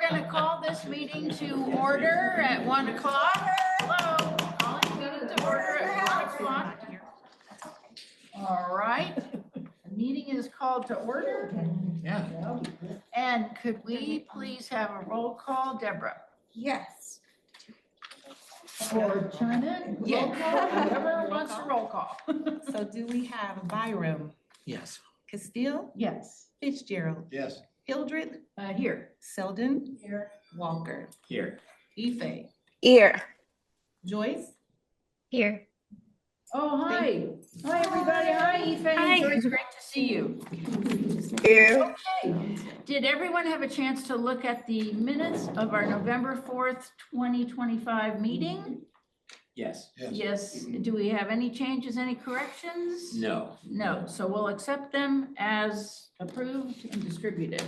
going to call this meeting to order at 1 o'clock. Hello, calling meeting to order at 1 o'clock. All right, the meeting is called to order. Yeah. And could we please have a roll call, Deborah? Yes. Or chime in, roll call, whoever wants to roll call. So do we have Byram, Yes. Castile, Yes. Fitzgerald, Yes. Hildred, Here. Selden, Walker, Here. Ife, Here. Joyce, Here. Oh, hi. Hi, everybody. Hi, Aoife. Hi. It's great to see you. Here. Okay. Did everyone have a chance to look at the minutes of our November 4th, 2025 meeting? Yes. Yes. Do we have any changes, any corrections? No. No. So we'll accept them as approved and distributed.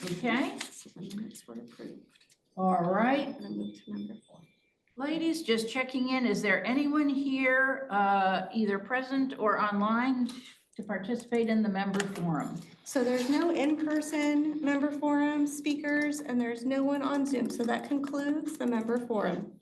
Okay? minutes were approved. All right. And then move to number 4. Ladies, just checking in. Is there anyone here, either present or online, to participate in the member forum? So there's no in-person member forum speakers and there's no one on Zoom. So that concludes the member forum.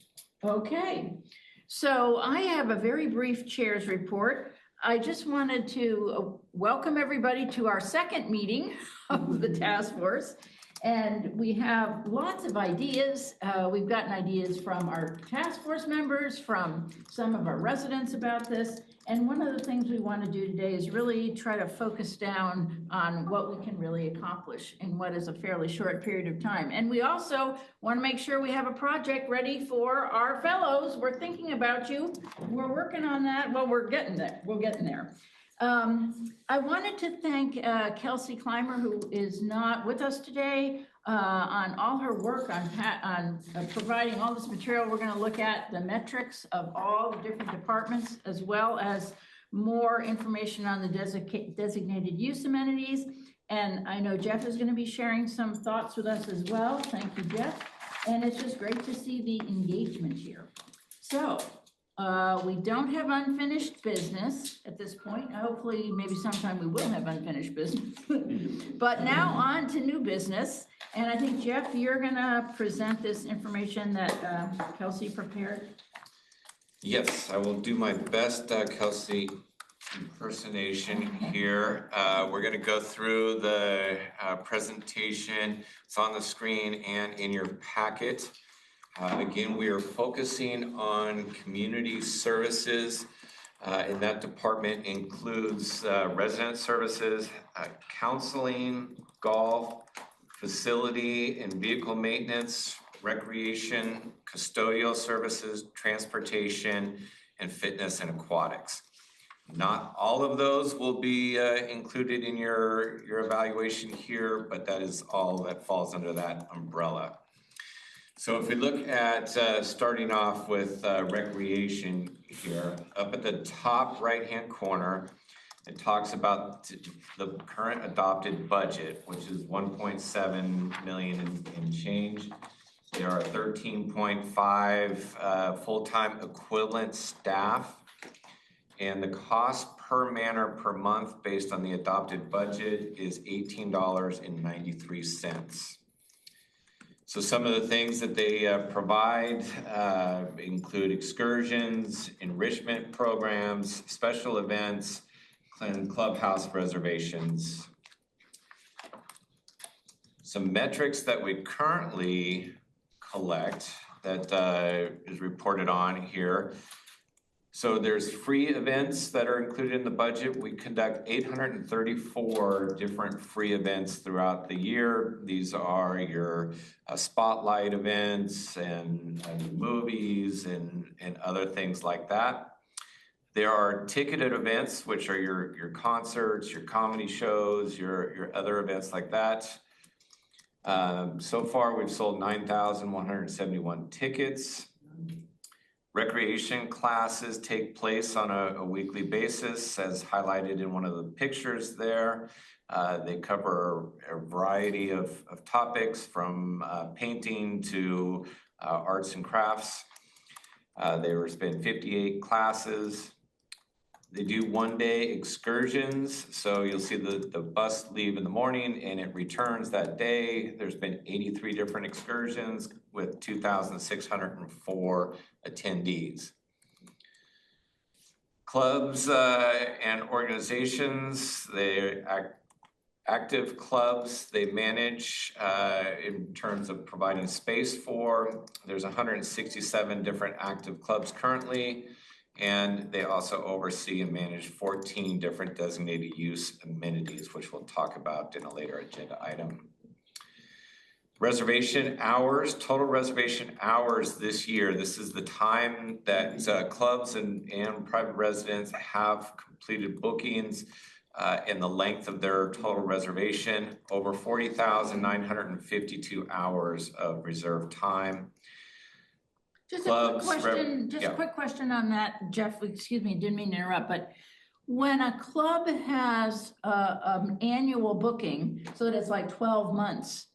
Okay, so I have a very brief chair's report. I just wanted to welcome everybody to our second meeting of the task force. And we have lots of ideas. We've gotten ideas from our task force members, from some of our residents about this. And one of the things we want to do today is really try to focus down on what we can really accomplish in what is a fairly short period of time. And we also want to make sure we have a project ready for our fellows. We're thinking about you. We're working on that. Well, we're getting there. We're getting there. I wanted to thank Kelsey Clymer, who is not with us today, on all her work on providing all this material. We're going to look at the metrics of all the different departments, as well as more information on the designated use amenities. And I know Jeff is going to be sharing some thoughts with us as well. Thank you, Jeff. And it's just great to see the engagement here. So we don't have unfinished business at this point. Hopefully, maybe sometime we will have unfinished business. But now on to new business. And I think, Jeff, you're going to present this information that Kelsey prepared. Yes, I will do my best, Kelsey, impersonation here. We're going to go through the presentation. It's on the screen and in your packet. Again, we are focusing on community services, and that department includes resident services, counseling, golf, facility and vehicle maintenance, recreation, custodial services, transportation, and fitness and aquatics. Not all of those will be included in your evaluation here, but that is all that falls under that umbrella. So if we look at starting off with recreation here, up at the top right-hand corner, it talks about the current adopted budget, which is 1.7 million in change. There are 13.5 full-time equivalent staff, and the cost per manor per month based on the adopted budget is $18.93. So some of the things that they provide include excursions, enrichment programs, special events, and clubhouse reservations. Some metrics that we currently collect that is reported on here. So there's free events that are included in the budget. We conduct 834 different free events throughout the year. These are your spotlight events and movies and other things like that. There are ticketed events, which are your concerts, your comedy shows, your other events like that. So far, we've sold 9,171 tickets. Recreation classes take place on a weekly basis, as highlighted in one of the pictures there. They cover a variety of topics, from painting to arts and crafts. There's been 58 classes. They do 1-day excursions, so you'll see the bus leave in the morning and it returns that day. There's been 83 different excursions with 2,604 attendees. Clubs and organizations, active clubs they manage in terms of providing space for. There's 167 different active clubs currently. And they also oversee and manage 14 different designated use amenities, which we'll talk about in a later agenda item. Reservation hours, total reservation hours this year. This is the time that clubs and private residents have completed bookings and the length of their total reservation, over 40,952 hours of reserved time. Just a quick question on that, Jeff, excuse me, didn't mean to interrupt, but when a club has an annual booking, so that it's like 12 months,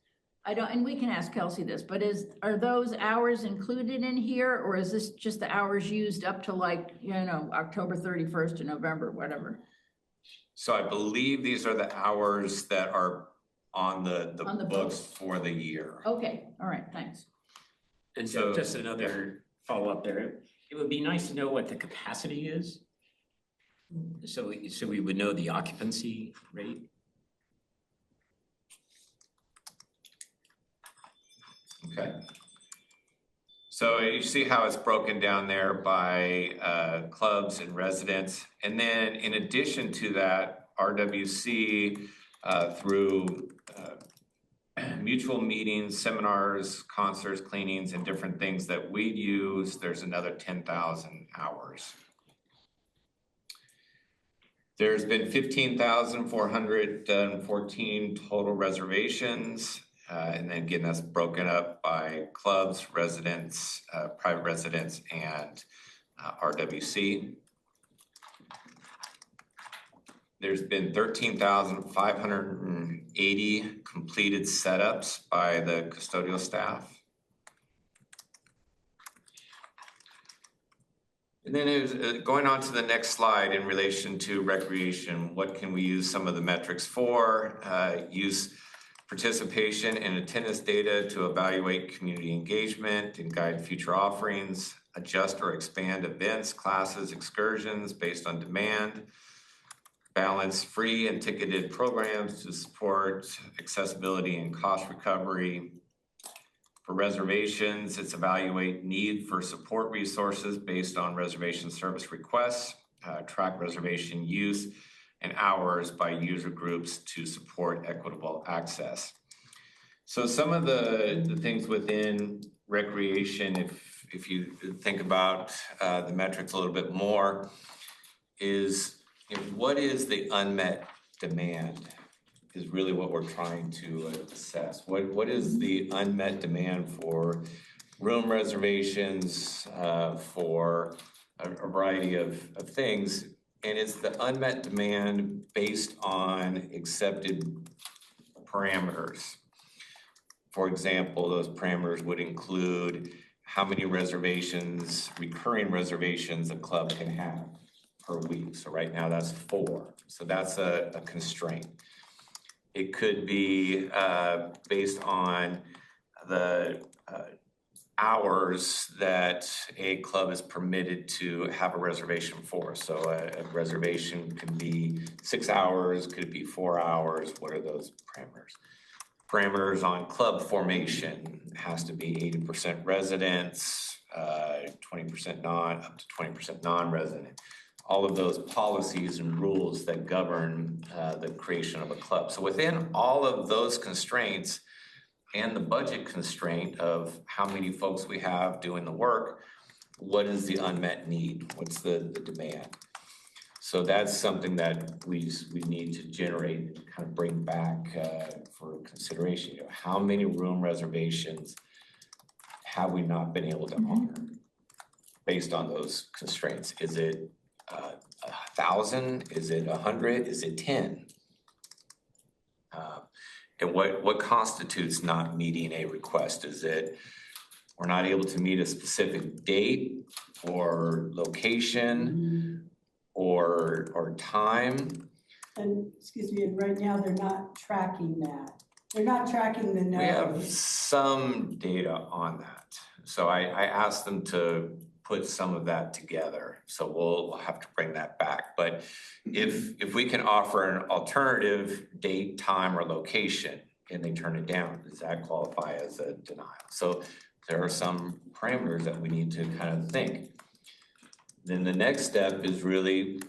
and we can ask Kelsey this, but are those hours included in here, or is this just the hours used up to October 31st to November, whatever? So I believe these are the hours that are on the books for the year. Okay, all right, thanks. And so just another follow-up there. It would be nice to know what the capacity is. So we would know the occupancy rate. Okay. So you see how it's broken down there by clubs and residents. And then in addition to that, RWC through mutual meetings, seminars, concerts, cleanings, and different things that we use, there's another 10,000 hours. There's been 15,414 total reservations. And then again, that's broken up by clubs, residents, private residents, and RWC. There's been 13,580 completed setups by the custodial staff. And then going on to the next slide in relation to recreation, what can we use some of the metrics for? Use participation and attendance data to evaluate community engagement and guide future offerings, adjust or expand events, classes, excursions based on demand, balance free and ticketed programs to support accessibility and cost recovery. For reservations, it's evaluate need for support resources based on reservation service requests, track reservation use, and hours by user groups to support equitable access. So some of the things within recreation, if you think about the metrics a little bit more, is what is the unmet demand is really what we're trying to assess. What is the unmet demand for room reservations, for a variety of things, and it's the unmet demand based on accepted parameters. For example, those parameters would include how many reservations, recurring reservations a club can have per week. So right now that's 4. So that's a constraint. It could be based on the hours that a club is permitted to have a reservation for. So a reservation could be 6 hours, could be 4 hours. What are those parameters? Parameters on club formation has to be 80% residents, 20% up to 20% non-resident. All of those policies and rules that govern the creation of a club. So within all of those constraints and the budget constraint of how many folks we have doing the work, what is the unmet need? What's the demand? So that's something that we need to generate and kind of bring back for consideration. How many room reservations have we not been able to honor based on those constraints? Is it 1,000? Is it 100? Is it 10? And what constitutes not meeting a request? Is it we're not able to meet a specific date or location, or time. And, excuse me, and right now they're not tracking that. They're not tracking the We have no's. some data on that. So I asked them to put some of that together. So we'll have to bring that back. But if we can offer an alternative date, time, or location, and they turn it down, does that qualify as a denial? So there are some parameters that we need to kind of think. Then the next step is really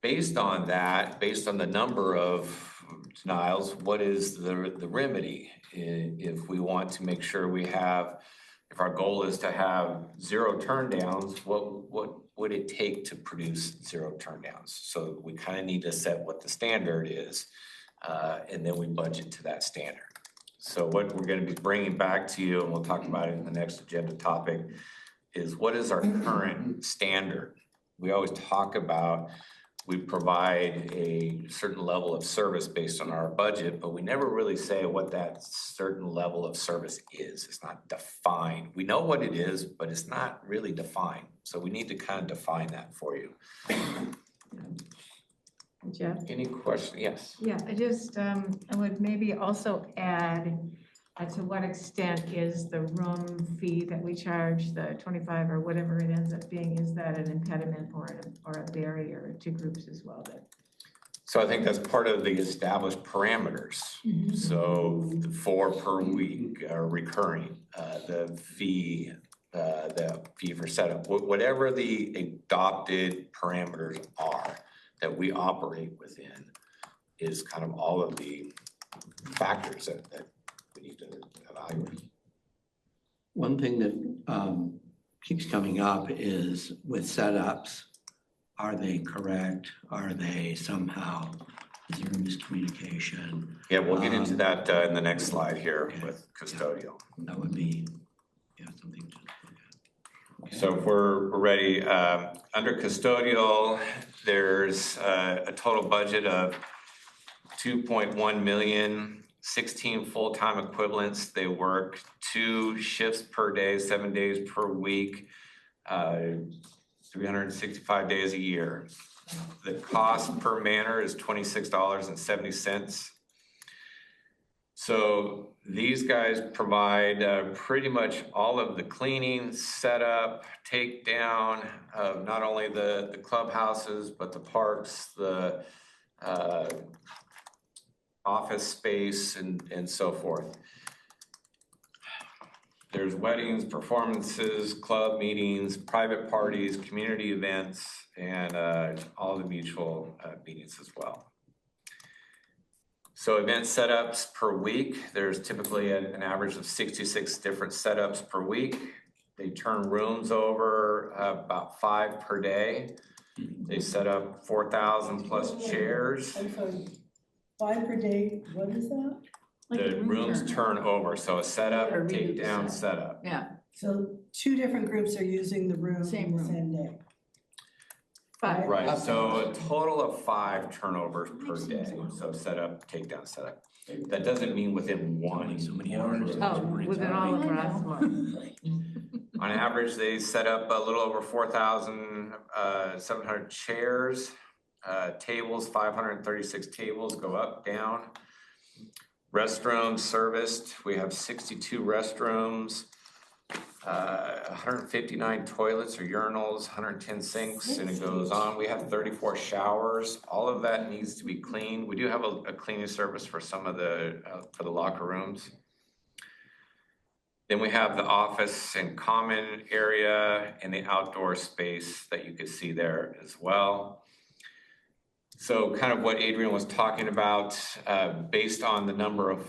based on that, based on the number of denials, what is the remedy? If we want to make sure we have, if our goal is to have 0 turndowns, what would it take to produce 0 turndowns? So we kind of need to set what the standard is, and then we budget to that standard. So what we're going to be bringing back to you, and we'll talk about it in the next agenda topic, is what is our current standard? We always talk about we provide a certain level of service based on our budget, but we never really say what that certain level of service is. It's not defined. We know what it is, but it's not really defined. So we need to kind of define that for you. Jeff? Any questions? Yes. Yeah, I would maybe also add, to what extent is the room fee that we charge, the 25 or whatever it ends up being, is that an impediment or a barrier to groups as well? So I think that's part of the established parameters. So the 4 per week are recurring, the fee for setup, whatever the adopted parameters are that we operate within is kind of all of the factors that we need to evaluate. One thing that keeps coming up is with setups, are they correct? Are they somehow, is there a miscommunication? Yeah, we'll get into that in the next slide here with custodial. That would be, something to look at. So if we're ready, under custodial, there's a total budget of 2.1 million, 16 full-time equivalents. They work 2 shifts per day, 7 days per week, 365 days a year. The cost per manor is $26.70. So these guys provide pretty much all of the cleaning, setup, takedown of not only the clubhouses, but the parks, the office space, and so forth. There's weddings, performances, club meetings, private parties, community events, and all the mutual meetings as well. So event setups per week, there's typically an average of 66 different setups per week. They turn rooms over about 5 per day. They set up 4,000 plus chairs. I'm sorry, 5 per day, what is that? Like The a room rooms turn over, so a setup, Or redo the takedown, setup. setup. Yeah, So 2 different groups are using the room Same on the room. same day. 5. Right, so a total of 5 turnovers per day, so setup, takedown, setup. That doesn't mean within one. So many hours. Oh, within all I across know. one. On average, they set up a little over 4,700 chairs, tables, 536 tables, go up, down. Restrooms serviced, we have 62 restrooms, 159 toilets or urinals, 110 sinks, and it goes on. We have 34 showers. All of that needs to be cleaned. We do have a cleaning service for some of the, for the locker rooms. Then we have the office and common area and the outdoor space that you can see there as well. So kind of what Adrian was talking about, based on the number of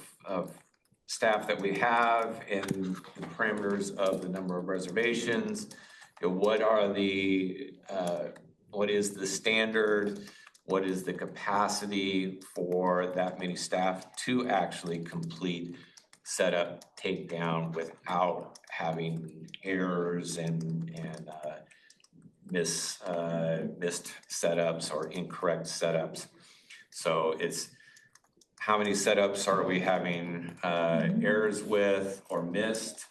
staff that we have and the parameters of the number of reservations, what is the standard? What is the capacity for that many staff to actually complete setup, takedown without having errors and missed setups or incorrect setups? So it's how many setups are we having errors with or missed?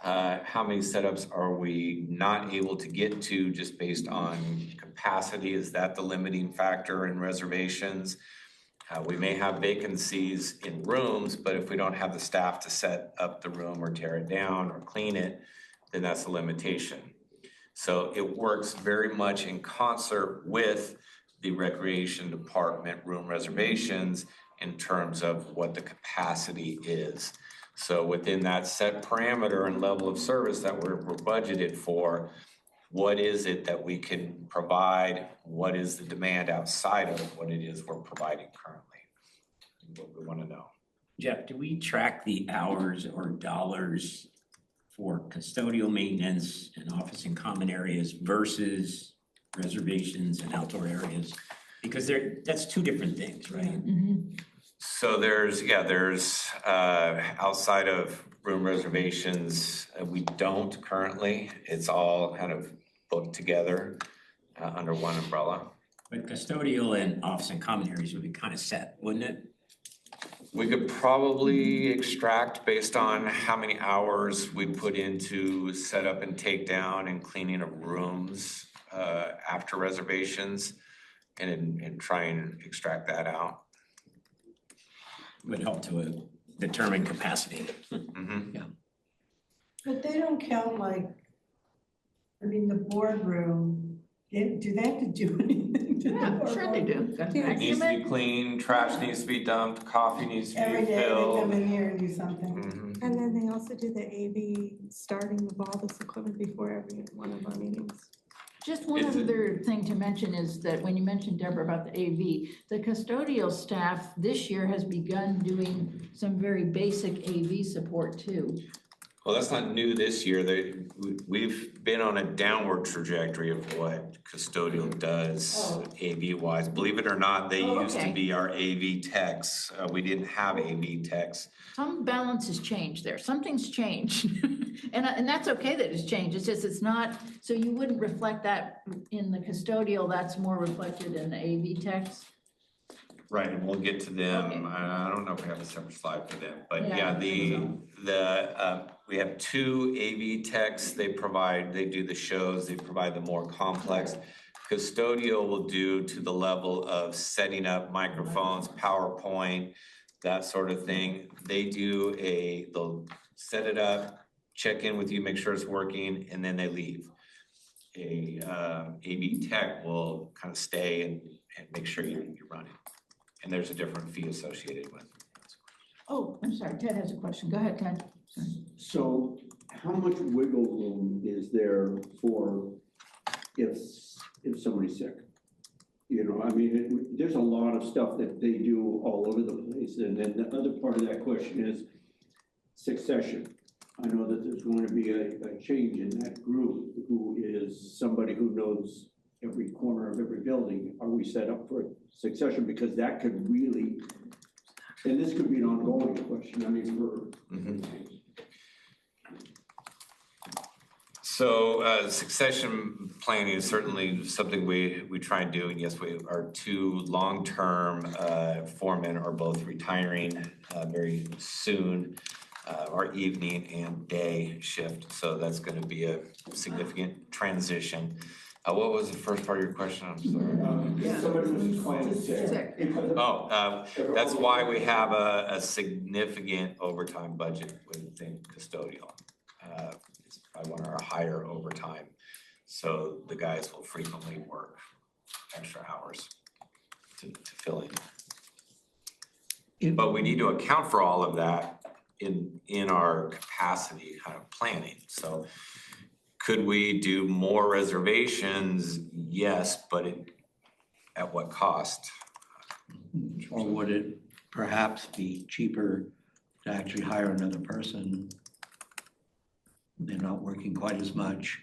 How many setups are we not able to get to just based on capacity? Is that the limiting factor in reservations? We may have vacancies in rooms, but if we don't have the staff to set up the room or tear it down or clean it, then that's a limitation. So it works very much in concert with the recreation department room reservations in terms of what the capacity is. So within that set parameter and level of service that we're budgeted for, what is it that we can provide? What is the demand outside of what it is we're providing currently? What we want to know. Jeff, do we track the hours or dollars for custodial maintenance and office and common areas versus reservations and outdoor areas? Because that's two different things, right? So there's outside of room reservations, we don't currently. It's all kind of booked together under one umbrella. But custodial and office and common areas would be kind of set, wouldn't it? We could probably extract based on how many hours we put into setup and takedown and cleaning of rooms after reservations and try and extract that out. Would help to determine capacity. But they don't count like, I mean, the boardroom, do they have to do anything to the Yeah, sure they boardroom? do. It needs to be clean, trash needs to be dumped, coffee needs to Every be day they come filled. in here and do something. Mhm. And then they also do the AV starting of all this equipment before every one of our meetings. Just one Is it- other thing to mention is that when you mentioned, Deborah, about the AV, the custodial staff this year has begun doing some very basic AV support too. Well, that's not new this year. We've been on a downward trajectory of what custodial does Oh. AV wise. Believe it or not, they Oh, used to okay. be our AV techs. We didn't have AV techs. Some balance has changed there. Something's changed. And that's okay that it's changed. It's just, it's not, so you wouldn't reflect that in the custodial, that's more reflected in the AV techs. Right, and we'll get to them. Okay. I don't know if we have a separate slide for them, but Yeah, I yeah, don't think we have two AV techs. They do the shows, they provide the more complex. Custodial will do to the level of setting up microphones, PowerPoint, that sort of thing. They'll set it up, check in with you, make sure it's working, and then they leave. AV tech will kind of stay and make sure you're running. And there's a different fee associated with it. Oh, I'm sorry, Ted has a question. Go ahead, Ted. So how much wiggle room is there for if somebody's sick? You know, I mean, there's a lot of stuff that they do all over the place. And then the other part of that question is succession. I know that there's going to be a change in that group who is somebody who knows every corner of every building. Are we set up for succession? Because that could really, and this could be an ongoing question, I mean, for. So succession planning is certainly something we try and do. And yes, our two long-term foremen are both retiring very soon, our evening and day shift. So that's going to be a significant transition. What was the first part of your question? I'm sorry. Somebody was calling sick. That's why we have a significant overtime budget within custodial. It's probably one of our higher overtime. So the guys will frequently work extra hours to fill in. But we need to account for all of that in our capacity kind of planning. So could we do more reservations? Yes, but at what cost? Or would it perhaps be cheaper to actually hire another person? They're not working quite as much,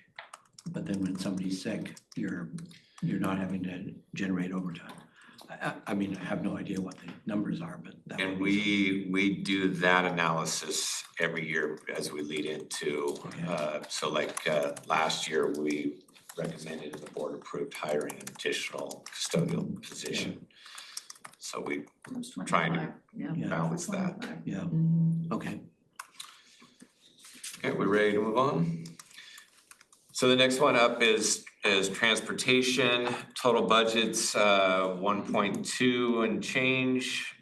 but then when somebody's sick, you're not having to generate overtime. I mean, I have no idea what the numbers are, but that And would be we do that analysis every year as we lead into, Okay. so like last year, we recommended and the board approved hiring an additional custodial position. So we trying to Yeah. Yeah. balance that. Yeah, okay. Okay, we're ready to move on. So the next one up is transportation. Total budget's 1.2 and change.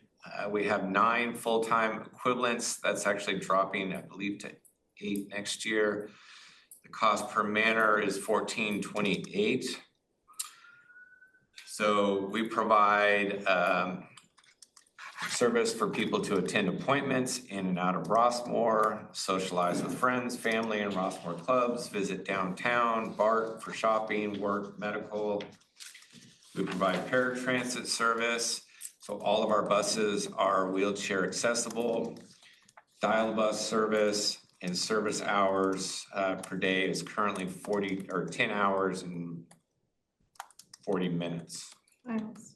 We have 9 full-time equivalents. That's actually dropping, I believe, to 8 next year. The cost per manor is $14.28. So we provide service for people to attend appointments in and out of Rossmore, socialize with friends, family, and Rossmore clubs, visit downtown, BART for shopping, work, medical. We provide paratransit service. So all of our buses are wheelchair accessible. Dial bus service and service hours per day is currently 10 hours and 40 minutes. Miles.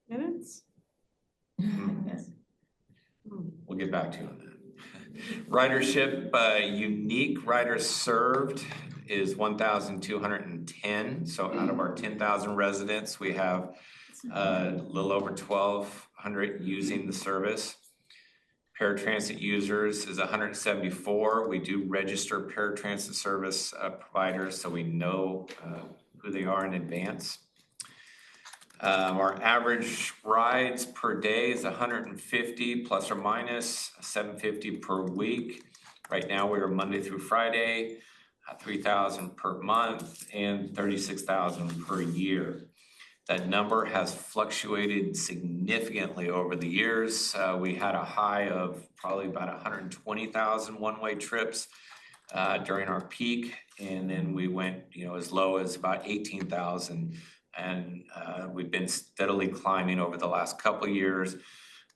Minutes? Yes. We'll get back to you on that. Ridership, unique riders served is 1,210. So out of our 10,000 residents, we have a little over 1,200 using the service. Paratransit users is 174. We do register paratransit service providers, so we know who they are in advance. Our average rides per day is 150 plus or minus 750 per week. Right now we are Monday through Friday, 3,000 per month and 36,000 per year. That number has fluctuated significantly over the years. We had a high of probably about 120,000 one-way trips during our peak, and then we went, as low as about 18,000. And we've been steadily climbing over the last couple of years.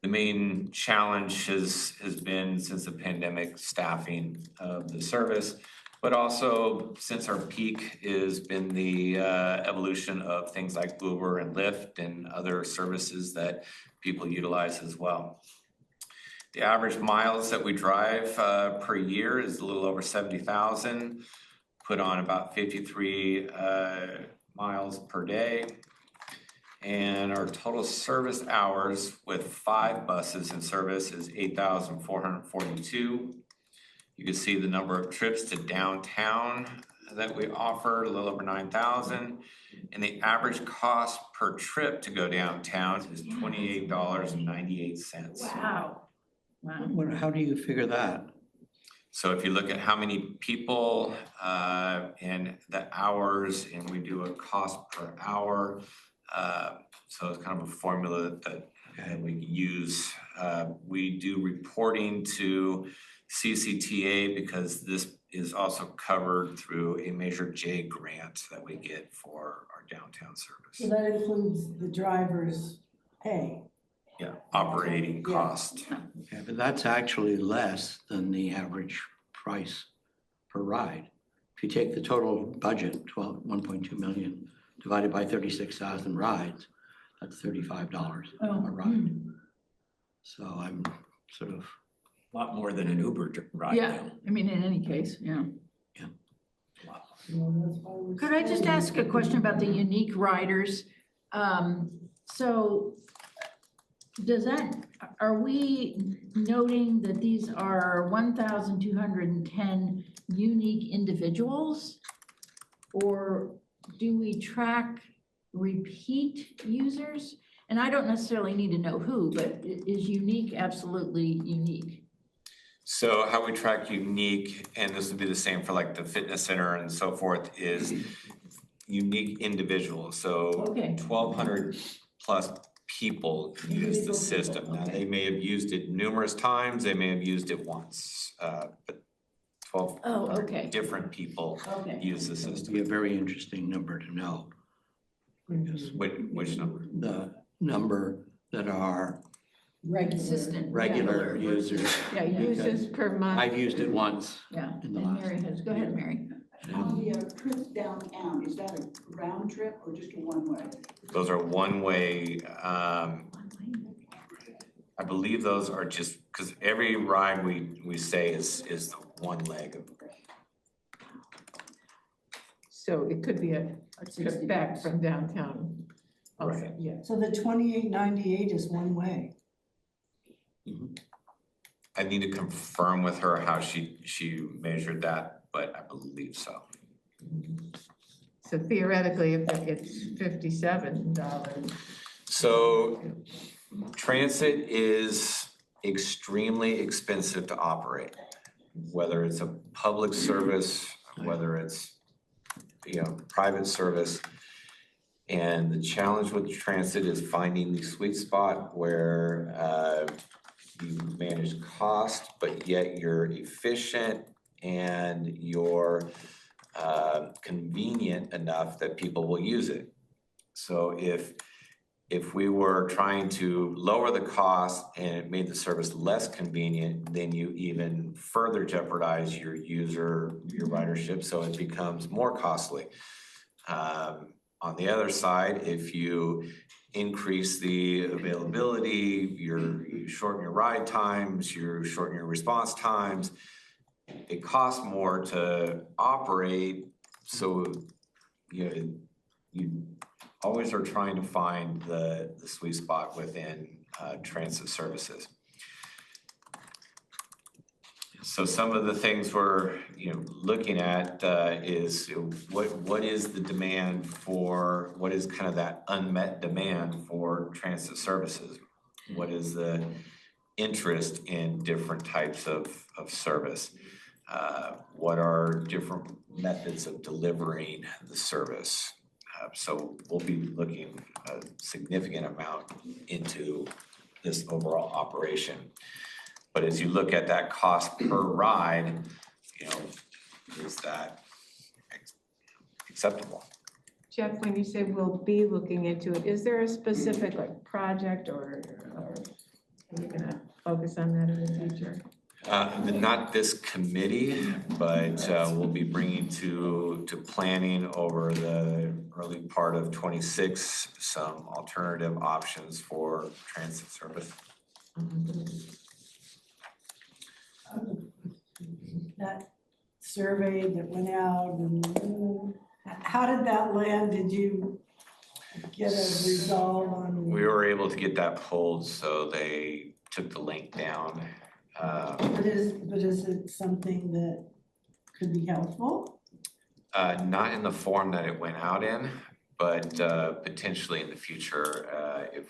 The main challenge has been, since the pandemic, staffing of the service, but also since our peak has been the evolution of things like Uber and Lyft and other services that people utilize as well. The average miles that we drive per year is a little over 70,000, put on about 53 miles per day. And our total service hours with 5 buses in service is 8,442. You can see the number of trips to downtown that we offer, a little over 9,000. And the average cost per trip to go downtown is $28.98. Wow. Wow. How do you figure that? So if you look at how many people and the hours, and we do a cost per hour. So it's kind of a formula that we use. We do reporting to CCTA because this is also covered through a Measure J grant that we get for our downtown service. So that includes the driver's pay. Yeah, operating cost. Okay, but that's actually less than the average price per ride. If you take the total budget, 1.2 million, divided by 36,000 rides, that's $35 a ride. So I'm sort of. A lot more than an Uber ride. Yeah, now. I mean, in any case, yeah. A lot. Could I just ask a question about the unique riders? So are we noting that these are 1,210 unique individuals? Or do we track repeat users? And I don't necessarily need to know who, but is unique absolutely unique? So how we track unique, and this would be the same for like the fitness center and so forth, is unique individuals. So 1,200 plus people use the system. Now, they may have used it numerous times, they may have used it once, but 1,200 different people use the It'd system. be a very interesting number to know. Which number? The number that are Consistent. regular users. Yeah, Users per month. I've used it once. Yeah, In the and last Mary has, go ahead, Mary. On the trips downtown, is that a round trip or just a one-way? Those are one-way, I believe those are just, because every ride we say is the one leg of. So it could be a trip back from downtown. Also, Right. yeah. So the 28.98 is one way. I need to confirm with her how she measured that, but I believe so. So theoretically, if it's $57. So transit is extremely expensive to operate, whether it's a public service, whether it's, private service. And the challenge with transit is finding the sweet spot where you manage cost, but yet you're efficient and you're convenient enough that people will use it. So if we were trying to lower the cost and it made the service less convenient, then you even further jeopardize your ridership, so it becomes more costly. On the other side, if you increase the availability, you shorten your ride times, you shorten your response times, it costs more to operate, so you always are trying to find the sweet spot within transit services. So some of the things we're looking at is what is the demand for, what is kind of that unmet demand for transit services? What is the interest in different types of service? What are different methods of delivering the service? So we'll be looking a significant amount into this overall operation. But as you look at that cost per ride, is that acceptable? Jeff, when you say we'll be looking into it, is there a specific project or are you gonna focus on that in the future? Not this committee, but we'll be bringing to planning over the early part of 26 some alternative options for transit service. That survey that went out, and how did that land? Did you get a resolve on? We were able to get that pulled, so they took the link down. But is it something that could be helpful? Not in the form that it went out in, but potentially in the future, if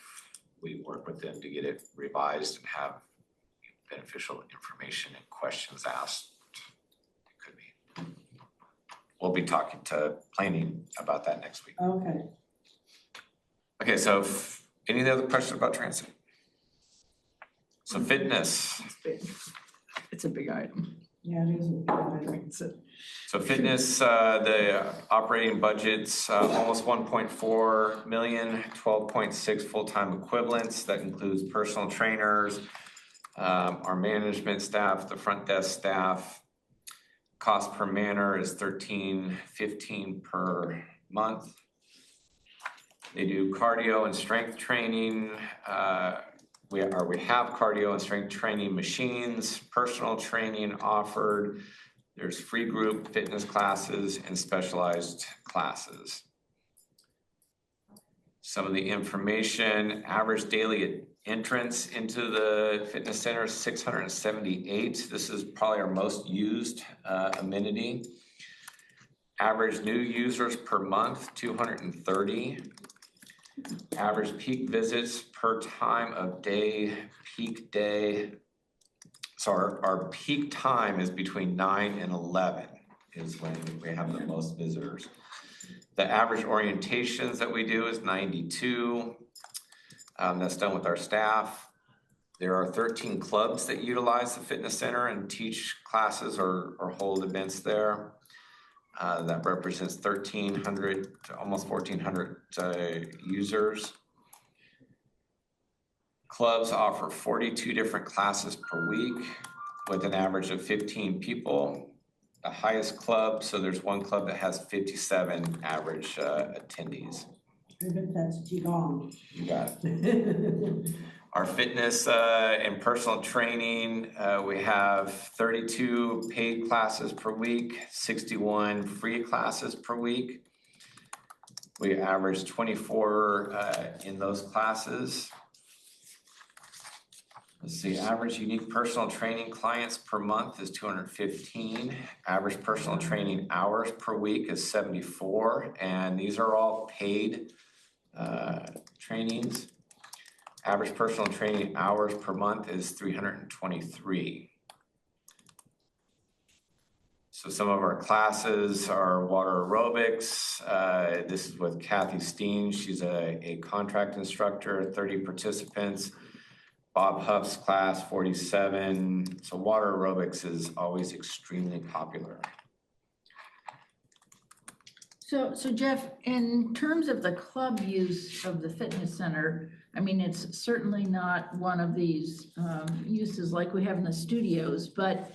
we work with them to get it revised and have beneficial information and questions asked, it could be. We'll be talking to planning about that next week. Okay. Okay, so any other questions about transit? So fitness. It's a big item. Yeah, it is a good idea. So fitness, the operating budget's almost 1.4 million, 12.6 full-time equivalents. That includes personal trainers, our management staff, the front desk staff. Cost per manor is $13.15 per month. They do cardio and strength training. We have cardio and strength training machines, personal training offered. There's free group fitness classes and specialized classes. Some of the information, average daily entrance into the fitness center is 678. This is probably our most used amenity. Average new users per month, 230. Average peak visits per time of day, peak day. So our peak time is between 9 and 11 is when we have the most visitors. The average orientations that we do is 92. That's done with our staff. There are 13 clubs that utilize the fitness center and teach classes or hold events there. That represents 1,300 to almost 1,400 users. Clubs offer 42 different classes per week with an average of 15 people. The highest club, so there's one club that has 57 average attendees. I bet that's Qigong. You got it. Our fitness and personal training, we have 32 paid classes per week, 61 free classes per week. We average 24 in those classes. Let's see, average unique personal training clients per month is 215. Average personal training hours per week is 74, and these are all paid trainings. Average personal training hours per month is 323. So some of our classes are water aerobics. This is with Kathy Steen. She's a contract instructor, 30 participants. Bob Huff's class, 47. So water aerobics is always extremely popular. So Jeff, in terms of the club use of the fitness center, I mean, it's certainly not one of these uses like we have in the studios, but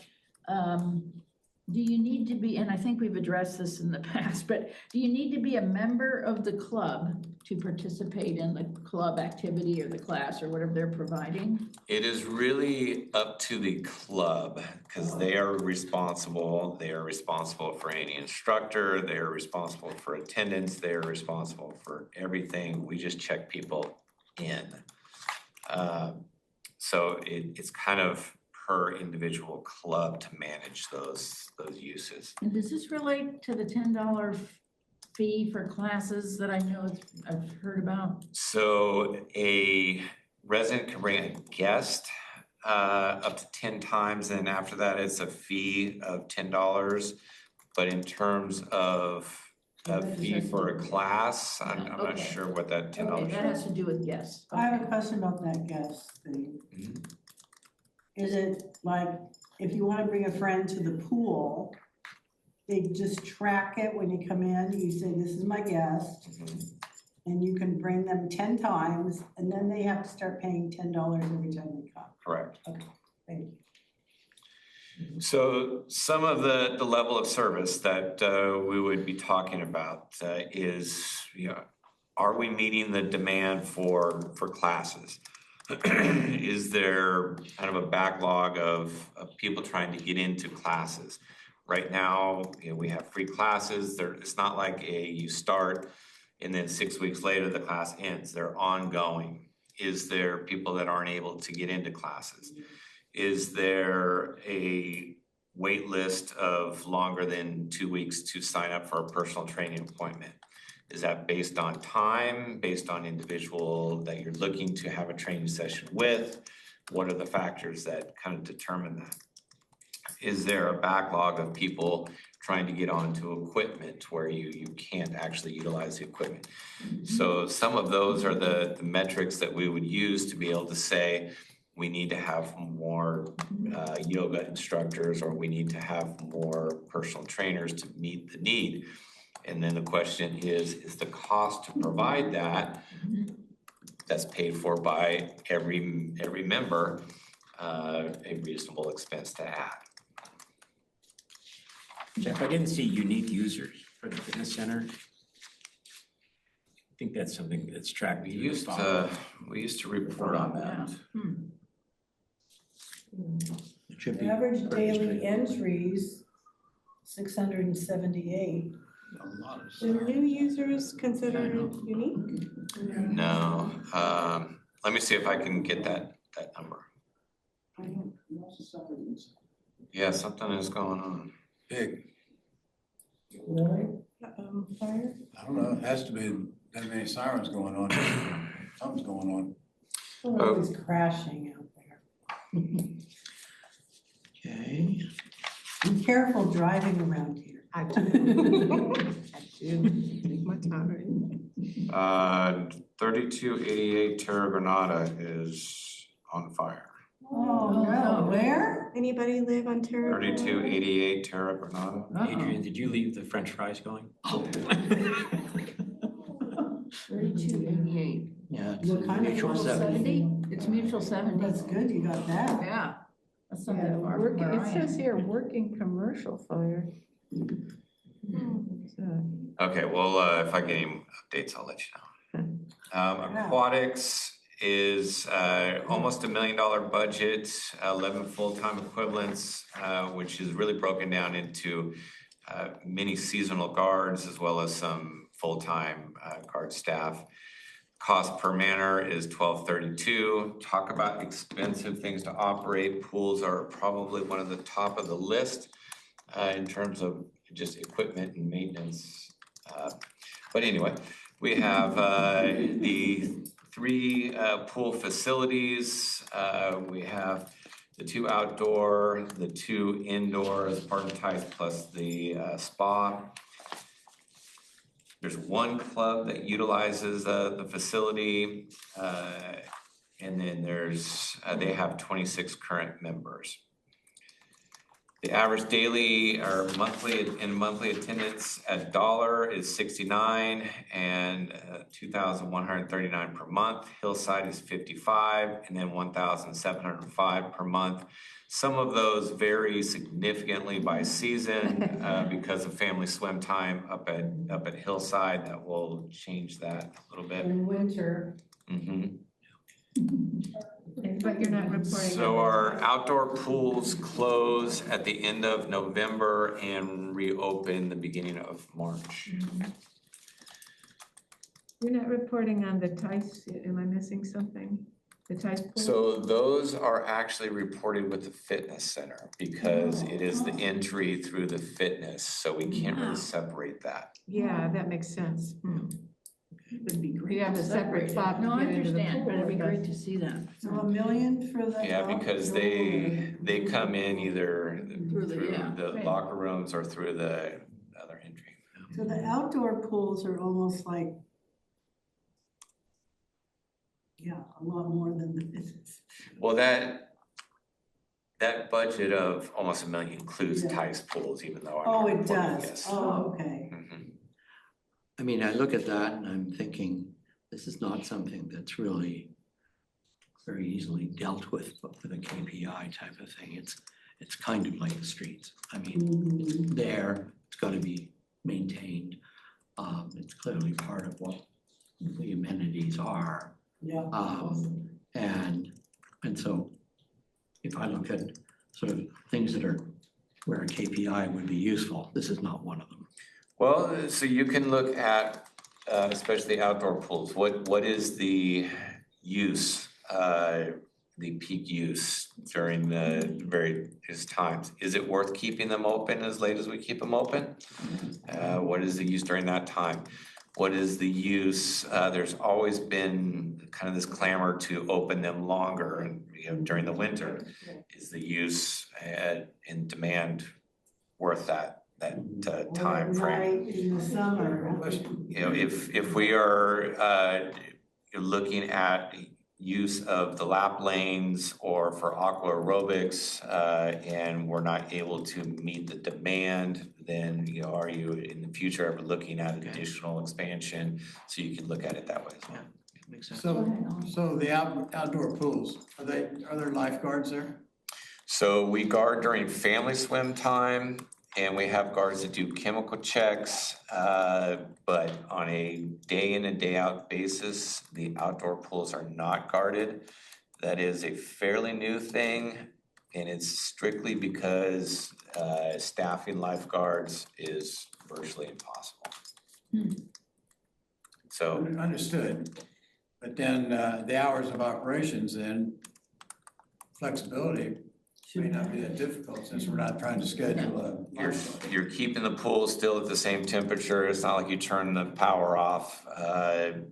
do you need to be, and I think we've addressed this in the past, but do you need to be a member of the club to participate in the club activity or the class or whatever they're providing? It is really up to the club because they are responsible. They are responsible for any instructor. They are responsible for attendance. They are responsible for everything. We just check people in. So it's kind of per individual club to manage those uses. And does this relate to the $10 fee for classes that I know I've heard about? So a resident can bring a guest up to 10 times, and after that, it's a fee of $10. But in terms of a fee for a class, I'm not Okay. sure what that $10 Okay, that is. has to do with guests. I have a question about that guest thing. Mhm. Is it like, if you want to bring a friend to the pool, they just track it when you come in, you say, this is my guest, and you can bring them 10 times, and then they have to start paying $10 every time they come. Correct. Okay, thank you. So some of the level of service that we would be talking about is, are we meeting the demand for classes? Is there kind of a backlog of people trying to get into classes? Right now, we have free classes. It's not like you start and then 6 weeks later the class ends. They're ongoing. Is there people that aren't able to get into classes? Is there a wait list of longer than 2 weeks to sign up for a personal training appointment? Is that based on time, based on individual that you're looking to have a training session with? What are the factors that kind of determine that? Is there a backlog of people trying to get onto equipment where you can't actually utilize the equipment? So some of those are the metrics that we would use to be able to say, we need to have more yoga instructors, or we need to have more personal trainers to meet the need. And then the question is the cost to provide that, that's paid for by every member, a reasonable expense to add? Jeff, I didn't see unique users for the fitness center. I think that's something that's tracked. We through used the follow-up. to report on that. It should The be average pretty daily straightforward. entries, 678. A lot of Are new users considered Yeah, I know. unique? No, let me see if I can get that number. Yeah, something is going on. Big. Really? Fire? I don't know, it has to be that many sirens going on. Something's going on. Oh, it's crashing out there. Okay, Be careful driving around here. I do. I do. Take my time. 3288 Terra Granada is on fire. Oh, no, where? Anybody live on Terra? 3288 Terra Granada. Adrian, did you leave the French fries going? 3288. yeah, it's What kind of mutual one? 70. It's mutual 70. That's good, you got that. Yeah. That's Yeah, something far from where it I says am. here, working commercial fire. So, Okay, well, if I get any updates, I'll let you know. Aquatics is almost $1 million budget, 11 full-time equivalents, which is really broken down into many seasonal guards as well as some full-time guard staff. Cost per manor is $12.32. Talk about expensive things to operate. Pools are probably one of the top of the list in terms of just equipment and maintenance. But anyway, we have the 3 pool facilities. We have the 2 outdoor, the 2 indoor as part of TICE plus the spa. There's 1 club that utilizes the facility, and then they have 26 current members. The average daily or monthly attendance at dollar is 69 and 2,139 per month. Hillside is 55 and then 1,705 per month. Some of those vary significantly by season because of family swim time up at Hillside. That will change that a little bit. In winter. But you're not reporting. So our outdoor pools close at the end of November and reopen the beginning of March. You're not reporting on the TICE, am I missing something? The TICE pool? So those are actually reported with the fitness center because it is the entry through the fitness, so we can't really separate that. Yeah, that makes sense. It would be great. You have to a separate separate it. fob to No, I get into the understand, but it'd be pool. great to see that. So $1 million for the. Yeah, because they come in either through the Right. locker rooms or through the other entry. So the outdoor pools are almost like, yeah, a lot more than the business. Well, that budget of almost $1 million includes Yeah. TICE pools, even though I'm Oh, not it reporting does. this. Oh, okay. Mhm. I mean, I look at that and I'm thinking, this is not something that's really very easily dealt with a KPI type of thing. It's kind of like the streets. I mean, it's there, it's gotta be maintained. It's clearly part of what the amenities are. Yeah. And so if I look at sort of things that are where a KPI would be useful, this is not one of them. Well, so you can look at, especially outdoor pools, what is the use, the peak use during the various times? Is it worth keeping them open as late as we keep them open? What is the use during that time? What is the use? There's always been kind of this clamor to open them longer and during the winter. Is the use and demand worth that time frame? In the summer. You know, if we are looking at use of the lap lanes or for aqua aerobics and we're not able to meet the demand, then are you in the future ever looking at additional expansion? So you can look at it that way as well. Makes sense. So the outdoor pools, are there lifeguards there? So we guard during family swim time and we have guards that do chemical checks, but on a day in and day out basis, the outdoor pools are not guarded. That is a fairly new thing, and it's strictly because staffing lifeguards is virtually impossible. So Understood. But then the hours of operations then, flexibility may not be that difficult since we're not trying to schedule a lifeguard. you're keeping the pool still at the same temperature. It's not like you turn the power off.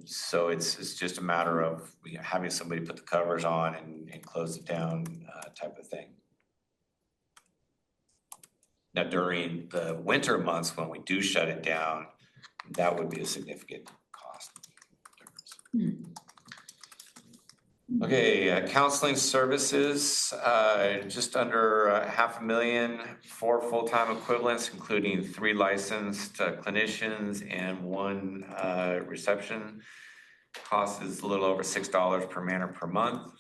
So it's just a matter of having somebody put the covers on and close it down type of thing. Now during the winter months when we do shut it down, that would be a significant cost difference. Okay, counseling services, just under $500,000, 4 full-time equivalents, including 3 licensed clinicians and 1 reception. Cost is a little over $6 per manor per month.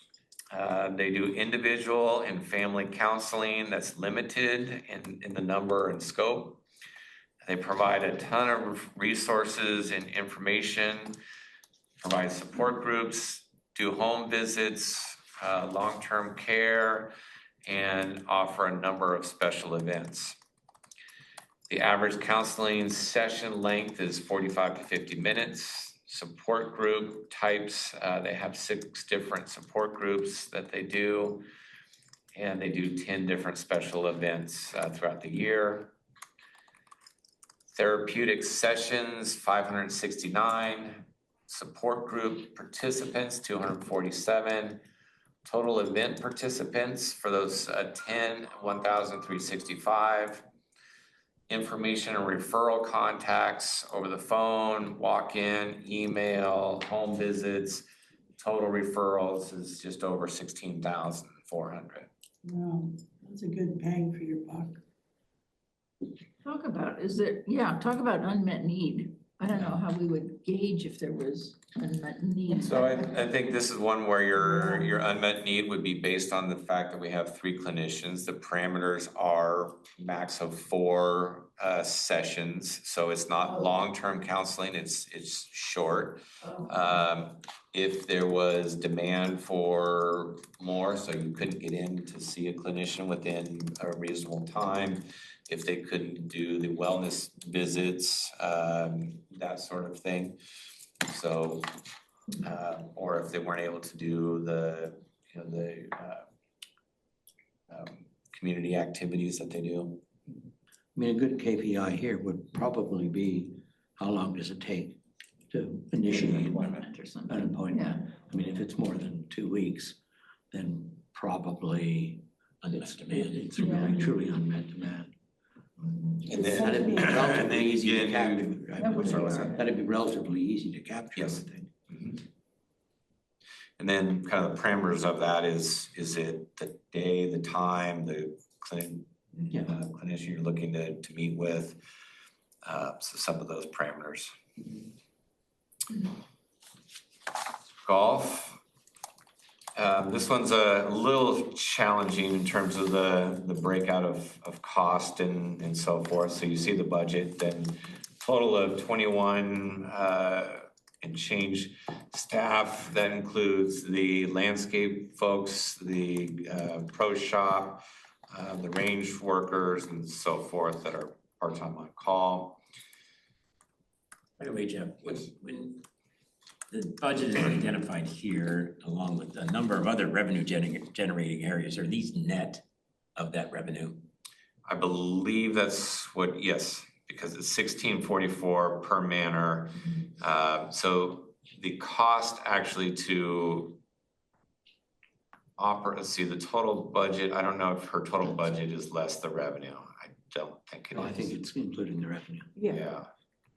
They do individual and family counseling that's limited in the number and scope. They provide a ton of resources and information, provide support groups, do home visits, long-term care, and offer a number of special events. The average counseling session length is 45 to 50 minutes. support group types. They have 6 different support groups that they do. And they do 10 different special events throughout the year. Therapeutic sessions, 569. Support group participants, 247. Total event participants for those 10, 1,365. Information and referral contacts over the phone, walk-in, email, home visits. Total referrals is just over 16,400. Wow, that's a good bang for your buck. Talk about unmet need. I don't know how we would gauge if there was unmet need. So I think this is one where your unmet need would be based on the fact that we have 3 clinicians. The parameters are max of 4 sessions, so it's not long-term counseling, it's short. If there was demand for more, so you couldn't get in to see a clinician within a reasonable time, if they couldn't do the wellness visits, that sort of thing. So, or if they weren't able to do the community activities that they do. I mean, a good KPI here would probably be, how long does it take to initiate an Appointment or something. appointment? I mean, if it's more than 2 weeks, then probably Unmet demand. it's really truly unmet demand. And then, That'd be relatively you easy to get capture. into- That'd be relatively easy to capture, I Yes. would think. And then kind of the parameters of that is it the day, the time, the clinician you're looking to meet with? So some of those parameters. Golf. This one's a little challenging in terms of the breakout of cost and so forth. So you see the budget, then total of 21 and change staff. That includes the landscape folks, the pro shop, the range workers and so forth that are part-time on call. By the way, Jeff, when the budget is identified here, along with a number of other revenue generating areas, are these net of that revenue? I believe that's what, yes, because it's 1644 per manor. So the cost actually to operate, let's see, the total budget, I don't know if her total budget is less the revenue. I don't think it is. I think it's including the revenue. Yeah.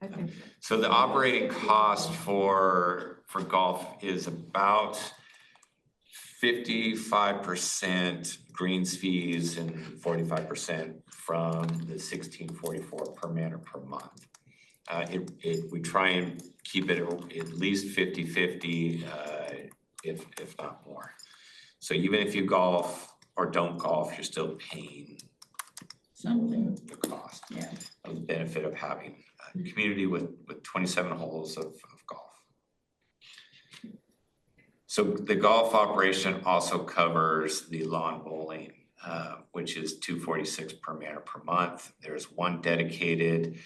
I think So the operating cost for golf is about 55% greens fees and 45% from the 1644 per manor per month. We try and keep it at least 50-50, if not more. So even if you golf or don't golf, you're still paying Something. the cost. Yeah. Of the benefit of having a community with 27 holes of golf. So the golf operation also covers the lawn bowling, which is $246 per manor per month. There's one dedicated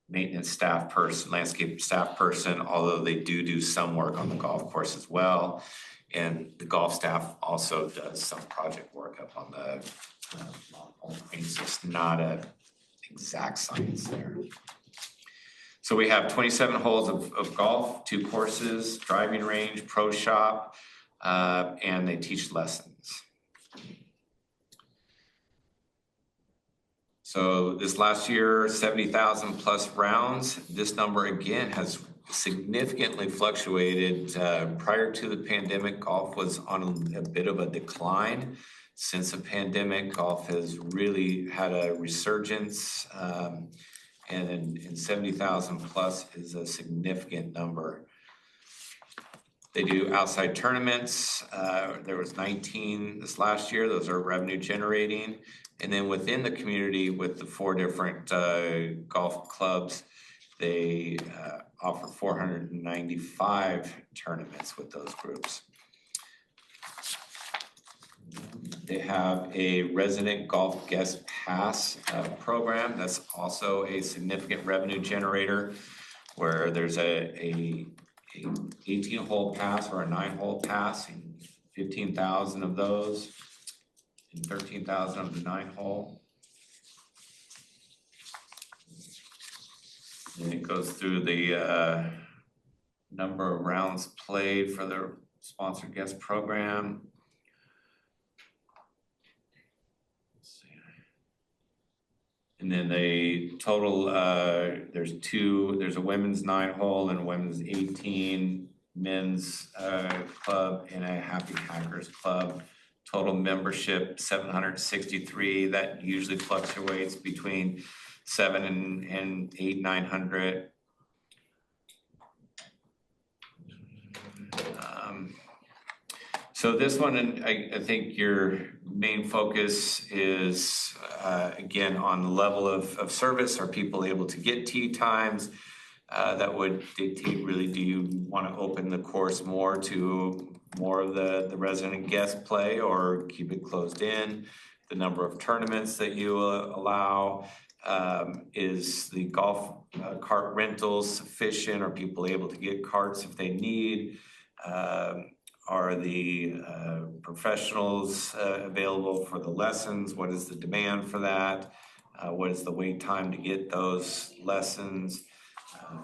maintenance staff person, landscape staff person, although they do some work on the golf course as well. And the golf staff also does some project work up on the lawn bowling. It's just not a exact science there. So we have 27 holes of golf, 2 courses, driving range, pro shop, and they teach lessons. So this last year, 70,000 plus rounds. This number again has significantly fluctuated. Prior to the pandemic, golf was on a bit of a decline. Since the pandemic, golf has really had a resurgence, and 70,000 plus is a significant number. They do outside tournaments. There was 19 this last year. Those are revenue generating. And then within the community with the 4 different golf clubs, they offer 495 tournaments with those groups. They have a resident golf guest pass program that's also a significant revenue generator. where there's a 18-hole pass or a 9-hole pass, and 15,000 of those, and 13,000 of the 9-hole. And it goes through the number of rounds played for the sponsored guest program. Let's see. And then they total, there's a women's 9-hole and a women's 18, men's club and a Happy Hackers Club. Total membership 763. That usually fluctuates between 700 and 900. So this one, and I think your main focus is again on the level of service. Are people able to get tee times? That would dictate really, do you want to open the course more to more of the resident guest play or keep it closed in? The number of tournaments that you allow, is the golf cart rentals sufficient? Are people able to get carts if they need? Are the professionals available for the lessons? What is the demand for that? What is the wait time to get those lessons?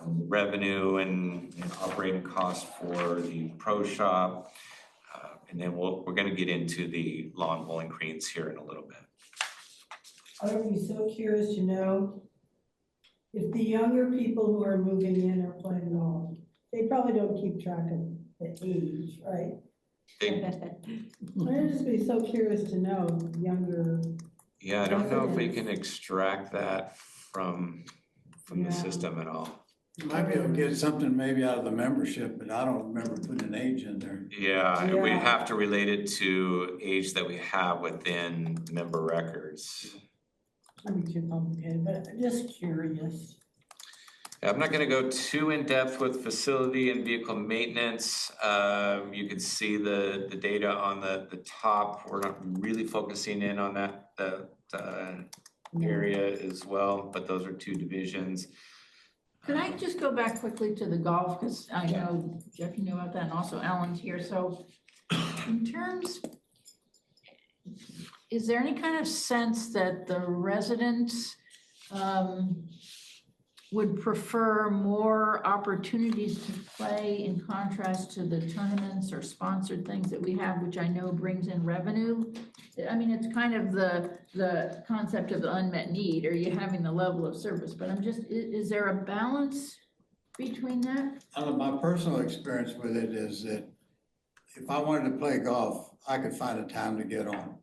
Revenue and operating costs for the pro shop. And then we're going to get into the lawn bowling greens here in a little bit. I would be so curious to know if the younger people who are moving in are playing golf. They probably don't keep track of the age, right? I'd just be so curious to know younger. Yeah, I don't know if we can extract that from the system at all. You might be able to get something maybe out of the membership, but I don't remember putting an age in there. Yeah, we have to relate it to age that we have within member records. That'd be too complicated, but I'm just curious. I'm not going to go too in depth with facility and vehicle maintenance. You can see the data on the top. We're not really focusing in on that area as well, but those are two divisions. Could I just go back quickly to the golf, because I know Jeff, you know about that, and also Alan's here. So in terms, is there any kind of sense that the residents would prefer more opportunities to play in contrast to the tournaments or sponsored things that we have, which I know brings in revenue? I mean, it's kind of the concept of the unmet need. Are you having the level of service? But I'm just, is there a balance between that? My personal experience with it is that if I wanted to play golf, I could find a time to get on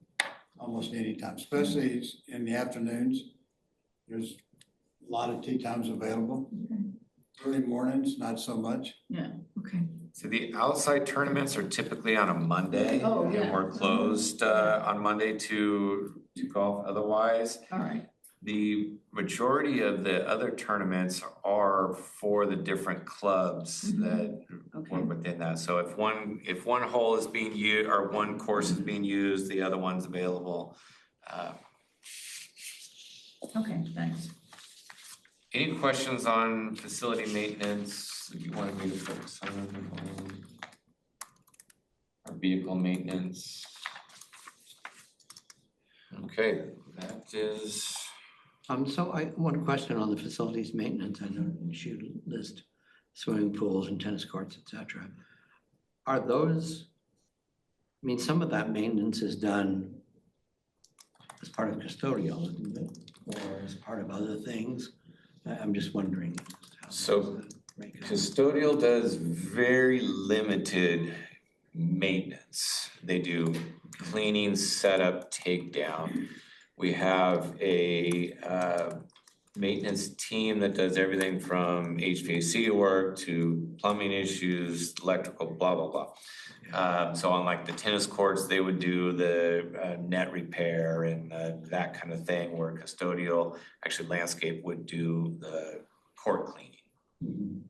almost any time, especially in the afternoons. There's a lot of tee times available. Okay. Early mornings, not so much. Yeah, okay. So the outside tournaments are typically on a Monday. Oh, yeah. And we're closed on Monday to golf otherwise. All right. The majority of the other tournaments are for the different clubs that Okay. work within that. So if one hole is being used or one course is being used, the other one's available. Okay, thanks. Any questions on facility maintenance that you wanted me to focus on? Or vehicle maintenance? Okay, that is. So one question on the facilities maintenance. I know you list swimming pools and tennis courts, et cetera. Are those, I mean, some of that maintenance is done as part of custodial, isn't it? Or as part of other things? I'm just wondering. So custodial does very limited maintenance. They do cleaning, setup, takedown. We have a maintenance team that does everything from HVAC work to plumbing issues, electrical, blah, blah, blah. So on like the tennis courts, they would do the net repair and that kind of thing, where custodial, actually landscape, would do the court cleaning.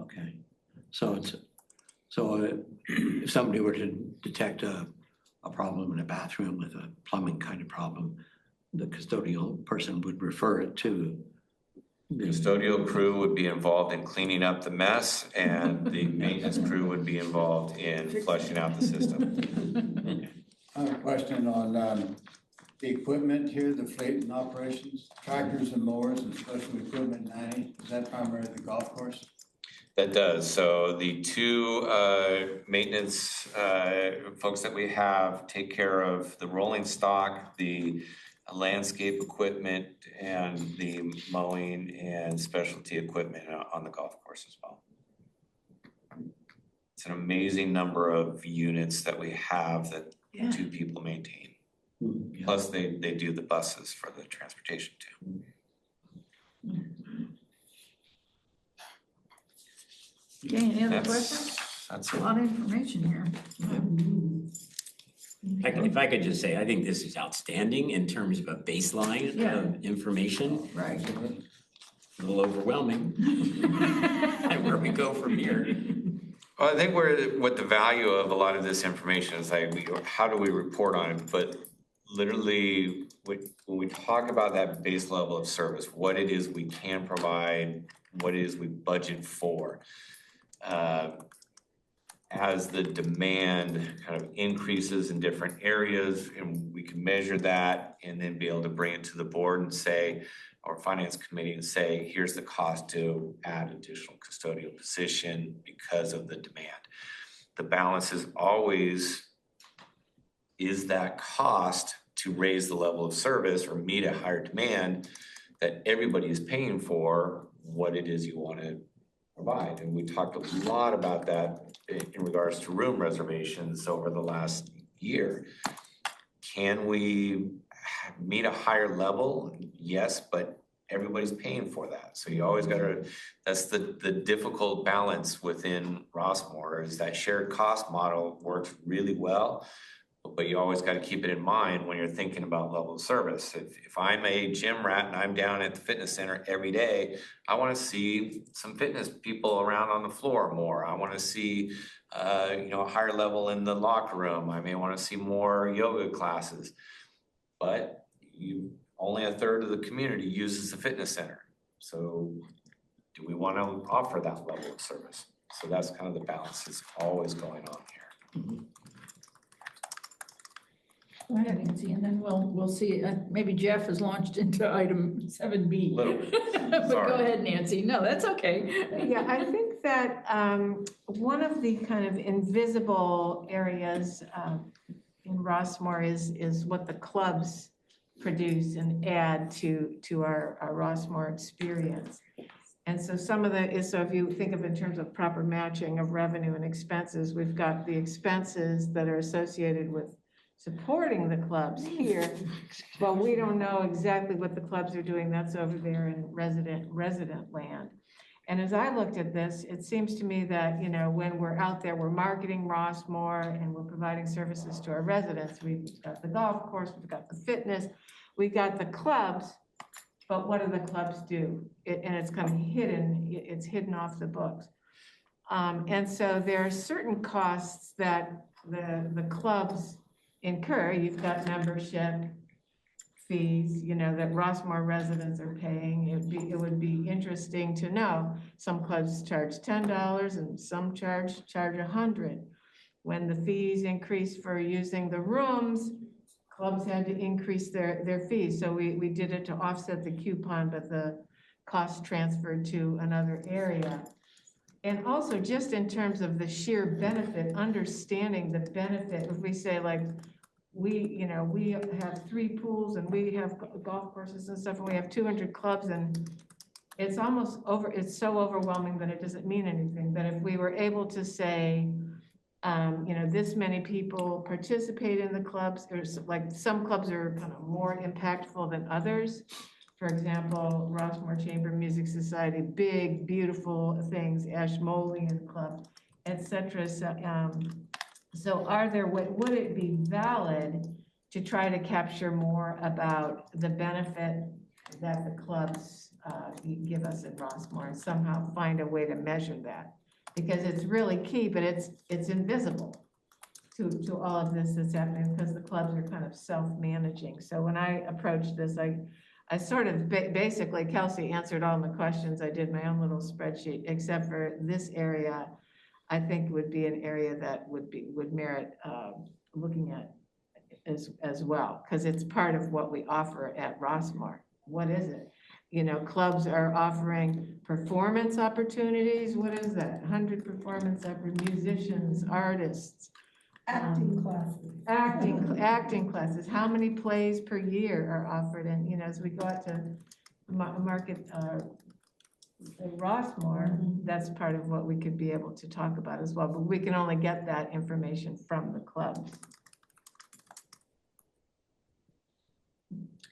Okay, so if somebody were to detect a problem in a bathroom with a plumbing kind of problem, the custodial person would refer it to Custodial crew would be involved in cleaning up the mess, and the maintenance crew would be involved in flushing out the system. I have a question on the equipment here, the fleet and operations, tractors and mowers and special equipment 90. Is that primarily the golf course? That does. So the two maintenance folks that we have take care of the rolling stock, the landscape equipment, and the mowing and specialty equipment on the golf course as well. It's an amazing number of units that we have that two people maintain. Yeah. Plus they do the buses for the transportation too. Okay, any other That's questions? That's A it. lot of information here. If I could just say, I think this is outstanding in terms of a baseline of information, Right. a little overwhelming. And where we go from here. Well, I think what the value of a lot of this information is how do we report on it? But literally, when we talk about that base level of service, what it is we can provide, what it is we budget for. As the demand kind of increases in different areas, and we can measure that and then be able to bring it to the board and say, or finance committee and say, here's the cost to add additional custodial position because of the demand. The balance is always, is that cost to raise the level of service or meet a higher demand that everybody is paying for what it is you want to provide. And we talked a lot about that in regards to room reservations over the last year. Can we meet a higher level? Yes, but everybody's paying for that. So you always gotta, that's the difficult balance within Rossmore, is that shared cost model works really well, but you always gotta keep it in mind when you're thinking about level of service. If I'm a gym rat and I'm down at the fitness center every day, I wanna see some fitness people around on the floor more. I wanna see a higher level in the locker room. I may wanna see more yoga classes. But only a third of the community uses the fitness center. So do we want to offer that level of service? So that's kind of the balance that's always going on here. Go ahead, Nancy, and then we'll see, maybe Jeff has launched into item 7B. Little, But sorry. go ahead, Nancy. No, that's okay. Yeah, I think that one of the kind of invisible areas in Rossmore is what the clubs produce and add to our Rossmore experience. And so so if you think of in terms of proper matching of revenue and expenses, we've got the expenses that are associated with supporting the clubs here, but we don't know exactly what the clubs are doing. That's over there in resident land. And as I looked at this, it seems to me that, when we're out there, we're marketing Rossmore and we're providing services to our residents. We've got the golf course, we've got the fitness, we've got the clubs, but what do the clubs do? And it's kind of hidden, it's hidden off the books. And so there are certain costs that the clubs incur. You've got membership fees, that Rossmore residents are paying. It would be interesting to know. Some clubs charge $10 and some charge $100. When the fees increased for using the rooms, clubs had to increase their fees. So we did it to offset the coupon, but the cost transferred to another area. And also just in terms of the sheer benefit, understanding the benefit, if we say like, we have 3 pools and we have golf courses and stuff, and we have 200 clubs, and it's so overwhelming that it doesn't mean anything. But if we were able to say, this many people participate in the clubs, there's like some clubs are kind of more impactful than others. For example, Rossmore Chamber Music Society, big, beautiful things, Ashmolean Club, etc. So would it be valid to try to capture more about the benefit that the clubs give us at Rossmore and somehow find a way to measure that? Because it's really key, but it's invisible to all of this that's happening because the clubs are kind of self-managing. So when I approached this, I sort of, basically Kelsey answered all my questions. I did my own little spreadsheet, except for this area. I think would be an area that would merit looking at as well, because it's part of what we offer at Rossmore. What is it? You know, clubs are offering performance opportunities. What is that? 100 performance musicians, artists. Acting classes. Acting classes. How many plays per year are offered? And, you know, as we go out to market Rossmore, that's part of what we could be able to talk about as well. But we can only get that information from the clubs.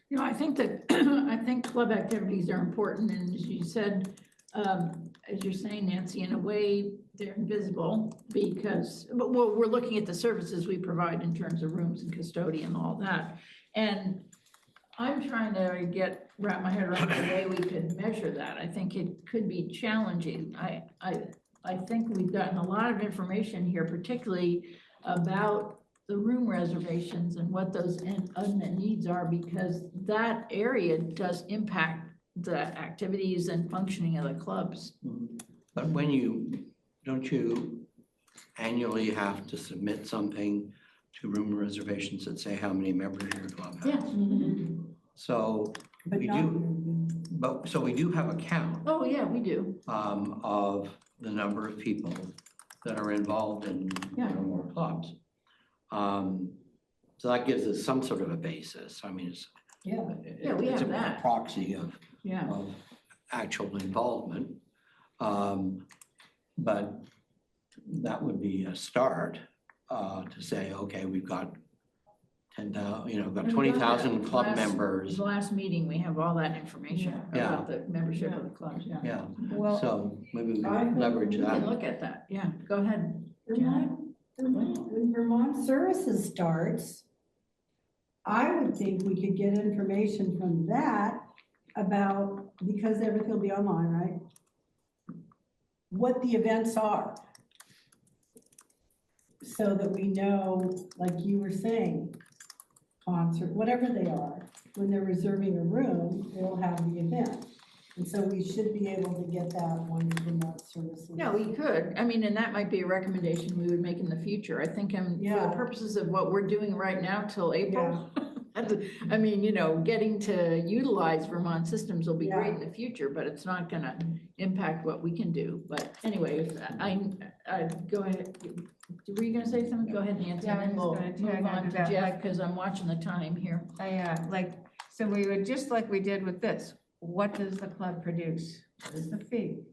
You know, I think that, I think club activities are important, and as you said, as you're saying, Nancy, in a way, they're invisible because, well, we're looking at the services we provide in terms of rooms and custodian and all that. And I'm trying to wrap my head around the way we could measure that. I think it could be challenging. I think we've gotten a lot of information here, particularly about the room reservations and what those unmet needs are, because that area does impact the activities and functioning of the clubs. But don't you annually have to submit something to room reservations that say how many members your club has? Yeah. So But we not- do, so we do have a count Oh, yeah, we do. of the number of people that are involved in one or more clubs. So that gives us some sort of a basis. I mean, it's Yeah, we it's have a that. proxy of Yeah. actual involvement. But that would be a start to say, okay, we've got 10,000, you know, we've got 20,000 club members. The last meeting, we have all that information Yeah. about the membership of the clubs, yeah. Yeah, Well, so maybe we I can think leverage We can that. look at that, yeah, go ahead. Janet. When Vermont Services starts, I would think we could get information from that about, because everything will be online, right? What the events are. So that we know, like you were saying, concert, whatever they are, when they're reserving a room, they'll have the event. And so we should be able to get that one Vermont Services. Yeah, we could, I mean, and that might be a recommendation we would make in the future, I think, for Yeah. the purposes of what we're doing right now till April. I mean, you know, getting to utilize Vermont systems will be great in the future, but it's not gonna impact what we can do. But anyway, I go ahead, were you gonna say something? Go ahead, Nancy, Yeah, I and then was we'll just move gonna tag on onto to that, Jeff, like- because I'm watching the time here. So we would, just like we did with this, what does the club produce? What is the fee?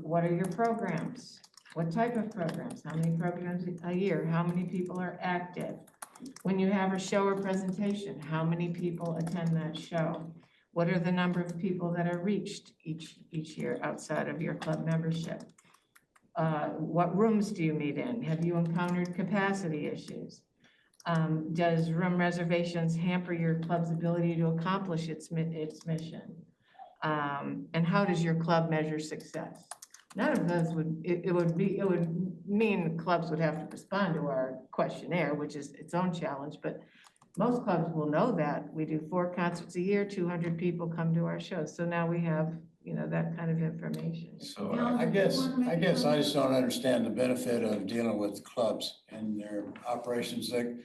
What are your programs? What type of programs? How many programs a year? How many people are active? When you have a show or presentation, how many people attend that show? What are the number of people that are reached each year outside of your club membership? What rooms do you meet in? Have you encountered capacity issues? Does room reservations hamper your club's ability to accomplish its mission? And how does your club measure success? None of those it would mean clubs would have to respond to our questionnaire, which is its own challenge, but most clubs will know that. We do 4 concerts a year, 200 people come to our shows. So now we have, you know, that kind of information. So I guess I just don't understand the benefit of dealing with clubs and their operations. The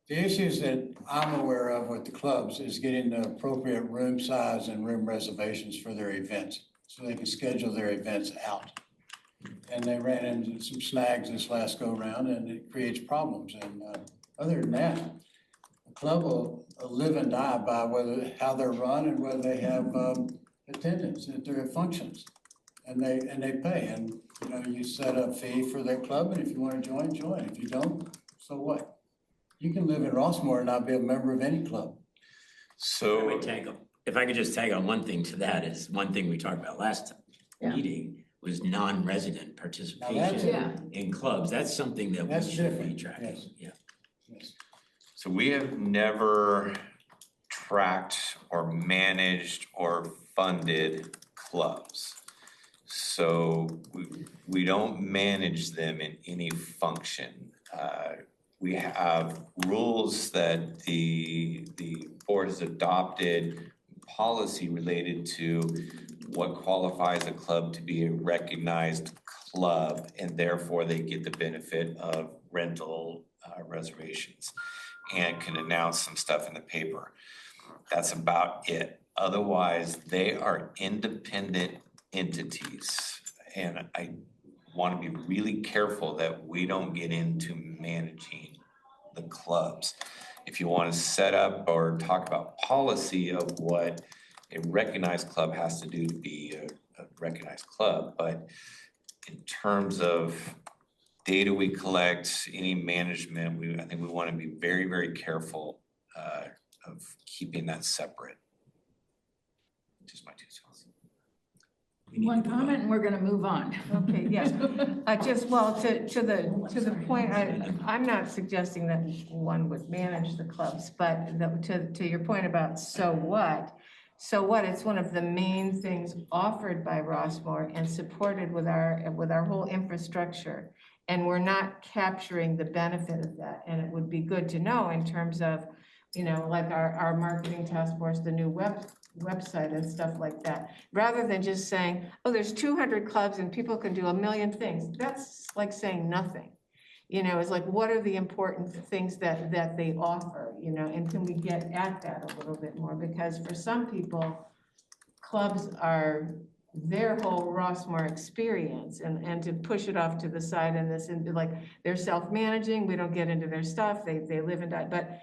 issues that I'm aware of with the clubs is getting the appropriate room size and room reservations for their events, so they can schedule their events out. And they ran into some snags this last go round, and it creates problems. And other than that, the club will live and die by how they're run and whether they have attendance at their functions. And they pay, and you know, you set a fee for their club, and if you want to join, join. If you don't, so what? You can live in Rossmore and not be a member of any club. So If I could just tag on one thing to that, is one thing we talked about last meeting was non-resident participation in clubs. That's something that we That's should be different, tracking. yes. Yeah. Yes. So we have never tracked or managed or funded clubs. So we don't manage them in any function. We have rules that the board has adopted policy related to what qualifies a club to be a recognized club, and therefore they get the benefit of rental reservations and can announce some stuff in the paper. That's about it. Otherwise, they are independent entities. And I want to be really careful that we don't get into managing the clubs. If you want to set up or talk about policy of what a recognized club has to do to be a recognized club, but in terms of data we collect, any management, I think we want to be very, very careful of keeping that separate. Just my 2 cents. One comment and we're gonna move on. Okay, yes. To the point, I'm not suggesting that one would manage the clubs, but to your point about so what? So what, it's one of the main things offered by Rossmore and supported with our whole infrastructure. And we're not capturing the benefit of that. And it would be good to know in terms of, like our marketing task force, the new website and stuff like that, rather than just saying, oh, there's 200 clubs and people can do a million things. That's like saying nothing. It's like, what are the important things that they offer, and can we get at that a little bit more? Because for some people, clubs are their whole Rossmore experience, and to push it off to the side and be like, they're self-managing, we don't get into their stuff, they live and die. But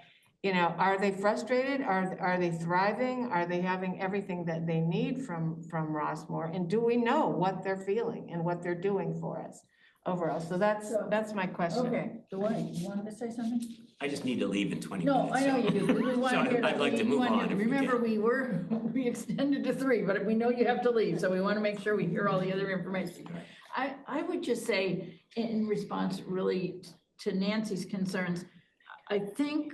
are they frustrated? Are they thriving? Are they having everything that they need from Rossmore? And do we know what they're feeling and what they're doing for us overall? So that's my question. Okay, Dwight, you wanted to say something? I just need to leave in 20 No, minutes. I know you do. We want So to hear- I'd like to we move want on if we Remember, can. we extended to 3, but we know you have to leave, so we want to make sure we hear all the other information. I would just say, in response really to Nancy's concerns, I think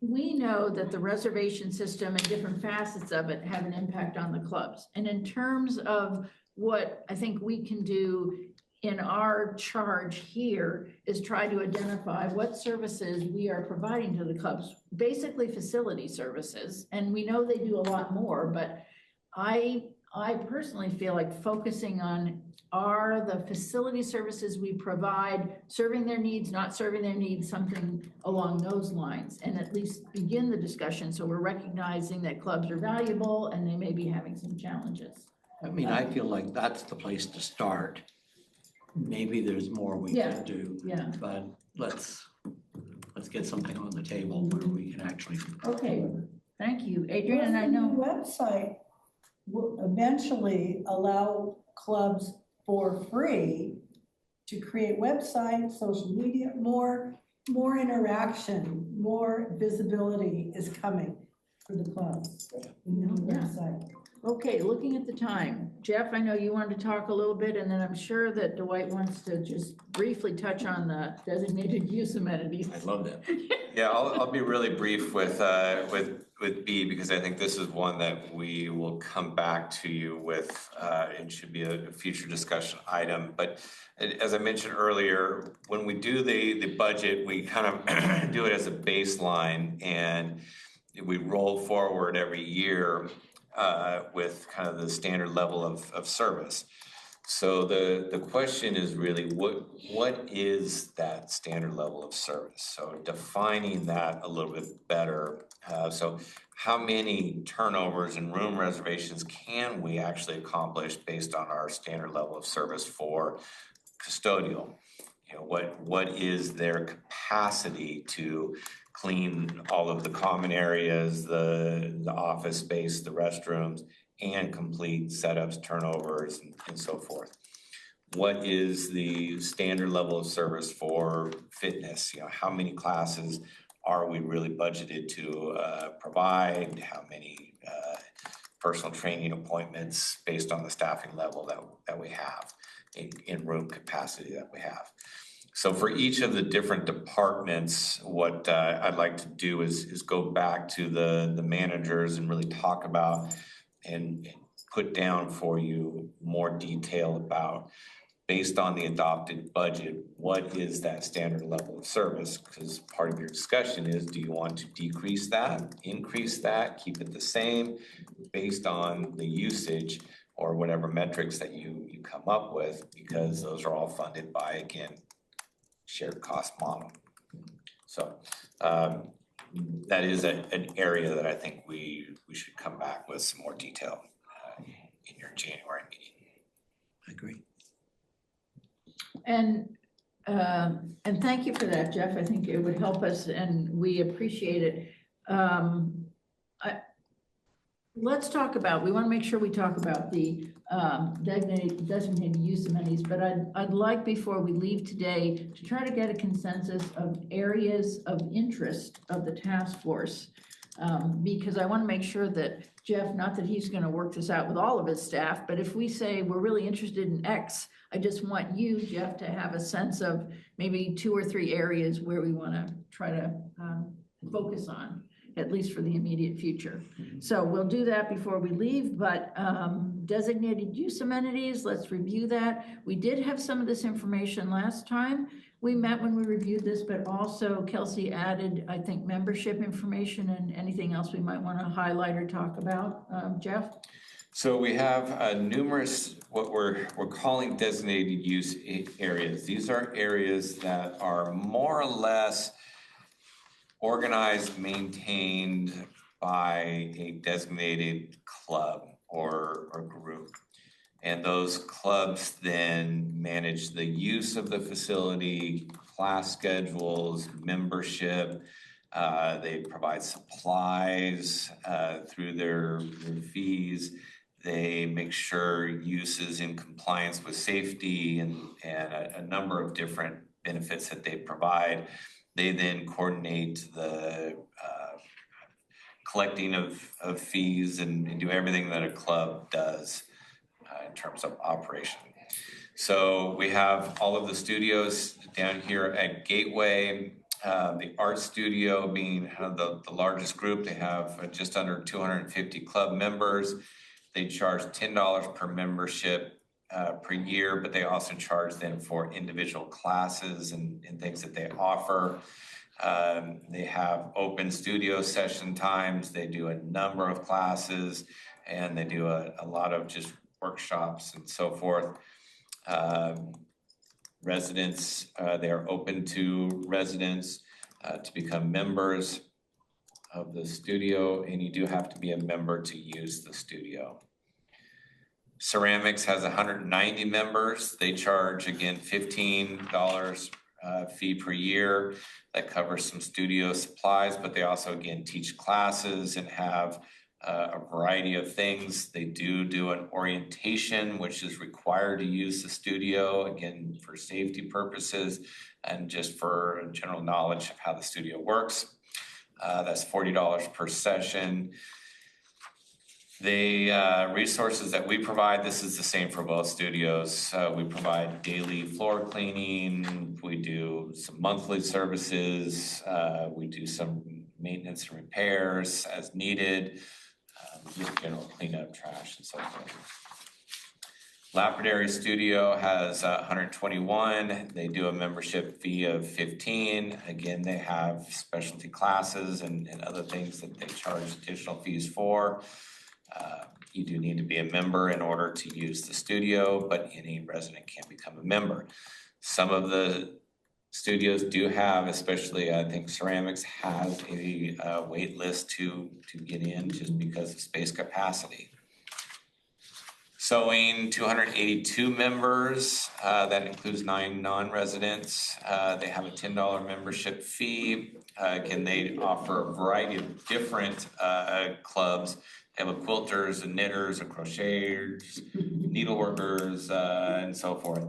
we know that the reservation system and different facets of it have an impact on the clubs. And in terms of what I think we can do in our charge here is try to identify what services we are providing to the clubs, basically facility services. And we know they do a lot more, but I personally feel like focusing on, are the facility services we provide serving their needs, not serving their needs, something along those lines, and at least begin the discussion so we're recognizing that clubs are valuable and they may be having some challenges. I mean, I feel like that's the place to start. Maybe there's more we can do. Yeah. But let's get something on the table where we can actually. Okay, thank you, Adrian, and I know. The website will eventually allow clubs for free to create websites, social media, more interaction, more visibility is coming for the clubs. Website. Okay, looking at the time, Jeff, I know you wanted to talk a little bit, and then I'm sure that Dwight wants to just briefly touch on the designated use amenities. I love that. Yeah, I'll be really brief with B, because I think this is one that we will come back to you with. It should be a future discussion item. But as I mentioned earlier, when we do the budget, we kind of do it as a baseline, and we roll forward every year with kind of the standard level of service. So the question is really, what is that standard level of service? So defining that a little bit better. So how many turnovers and room reservations can we actually accomplish based on our standard level of service for custodial? What is their capacity to clean all of the common areas, the office space, the restrooms, and complete setups, turnovers, and so forth? What is the standard level of service for fitness? How many classes are we really budgeted to provide? How many personal training appointments based on the staffing level that we have, in room capacity that we have? So for each of the different departments, what I'd like to do is go back to the managers and really talk about and put down for you more detail about based on the adopted budget, what is that standard level of service? Because part of your discussion is, do you want to decrease that, increase that, keep it the same based on the usage or whatever metrics that you come up with, because those are all funded by, again, shared cost model. So that is an area that I think we should come back with some more detail in your January meeting. I agree. And thank you for that, Jeff. I think it would help us and we appreciate it. Let's talk about, we want to make sure we talk about the designated use amenities, but I'd like before we leave today to try to get a consensus of areas of interest of the task force. Because I want to make sure that Jeff, not that he's going to work this out with all of his staff, but if we say we're really interested in X, I just want you, Jeff, to have a sense of maybe 2 or 3 areas where we want to try to focus on, at least for the immediate future. So we'll do that before we leave, but designated use amenities, let's review that. We did have some of this information last time we met when we reviewed this, but also Kelsey added, I think, membership information and anything else we might want to highlight or talk about. Jeff? So we have numerous, what we're calling designated use areas. These are areas that are more or less organized, maintained by a designated club or group. And those clubs then manage the use of the facility, class schedules, membership. They provide supplies through their fees. They make sure use is in compliance with safety and a number of different benefits that they provide. They then coordinate the collecting of fees and do everything that a club does in terms of operation. So we have all of the studios down here at Gateway. The art studio being the largest group. They have just under 250 club members. They charge $10 per membership per year, but they also charge them for individual classes and things that they offer. They have open studio session times. They do a number of classes, and they do a lot of just workshops and so forth. Residents, they are open to residents to become members of the studio, and you do have to be a member to use the studio. Ceramics has 190 members. They charge, again, $15 fee per year. That covers some studio supplies, but they also, again, teach classes and have a variety of things. They do an orientation, which is required to use the studio, again, for safety purposes and just for general knowledge of how the studio works. That's $40 per session. The resources that we provide, this is the same for both studios. We provide daily floor cleaning. We do some monthly services. We do some maintenance and repairs as needed. Just general cleanup, trash, and so forth. Lapidary Studio has 121. They do a membership fee of $15. Again, they have specialty classes and other things that they charge additional fees for. You do need to be a member in order to use the studio, but any resident can become a member. Some of the studios do have, especially I think Ceramics has a wait list to get in just because of space capacity. Sewing, 282 members. That includes 9 non-residents. They have a $10 membership fee. Again, they offer a variety of different clubs. They have a quilters and knitters and crocheters, needleworkers, and so forth.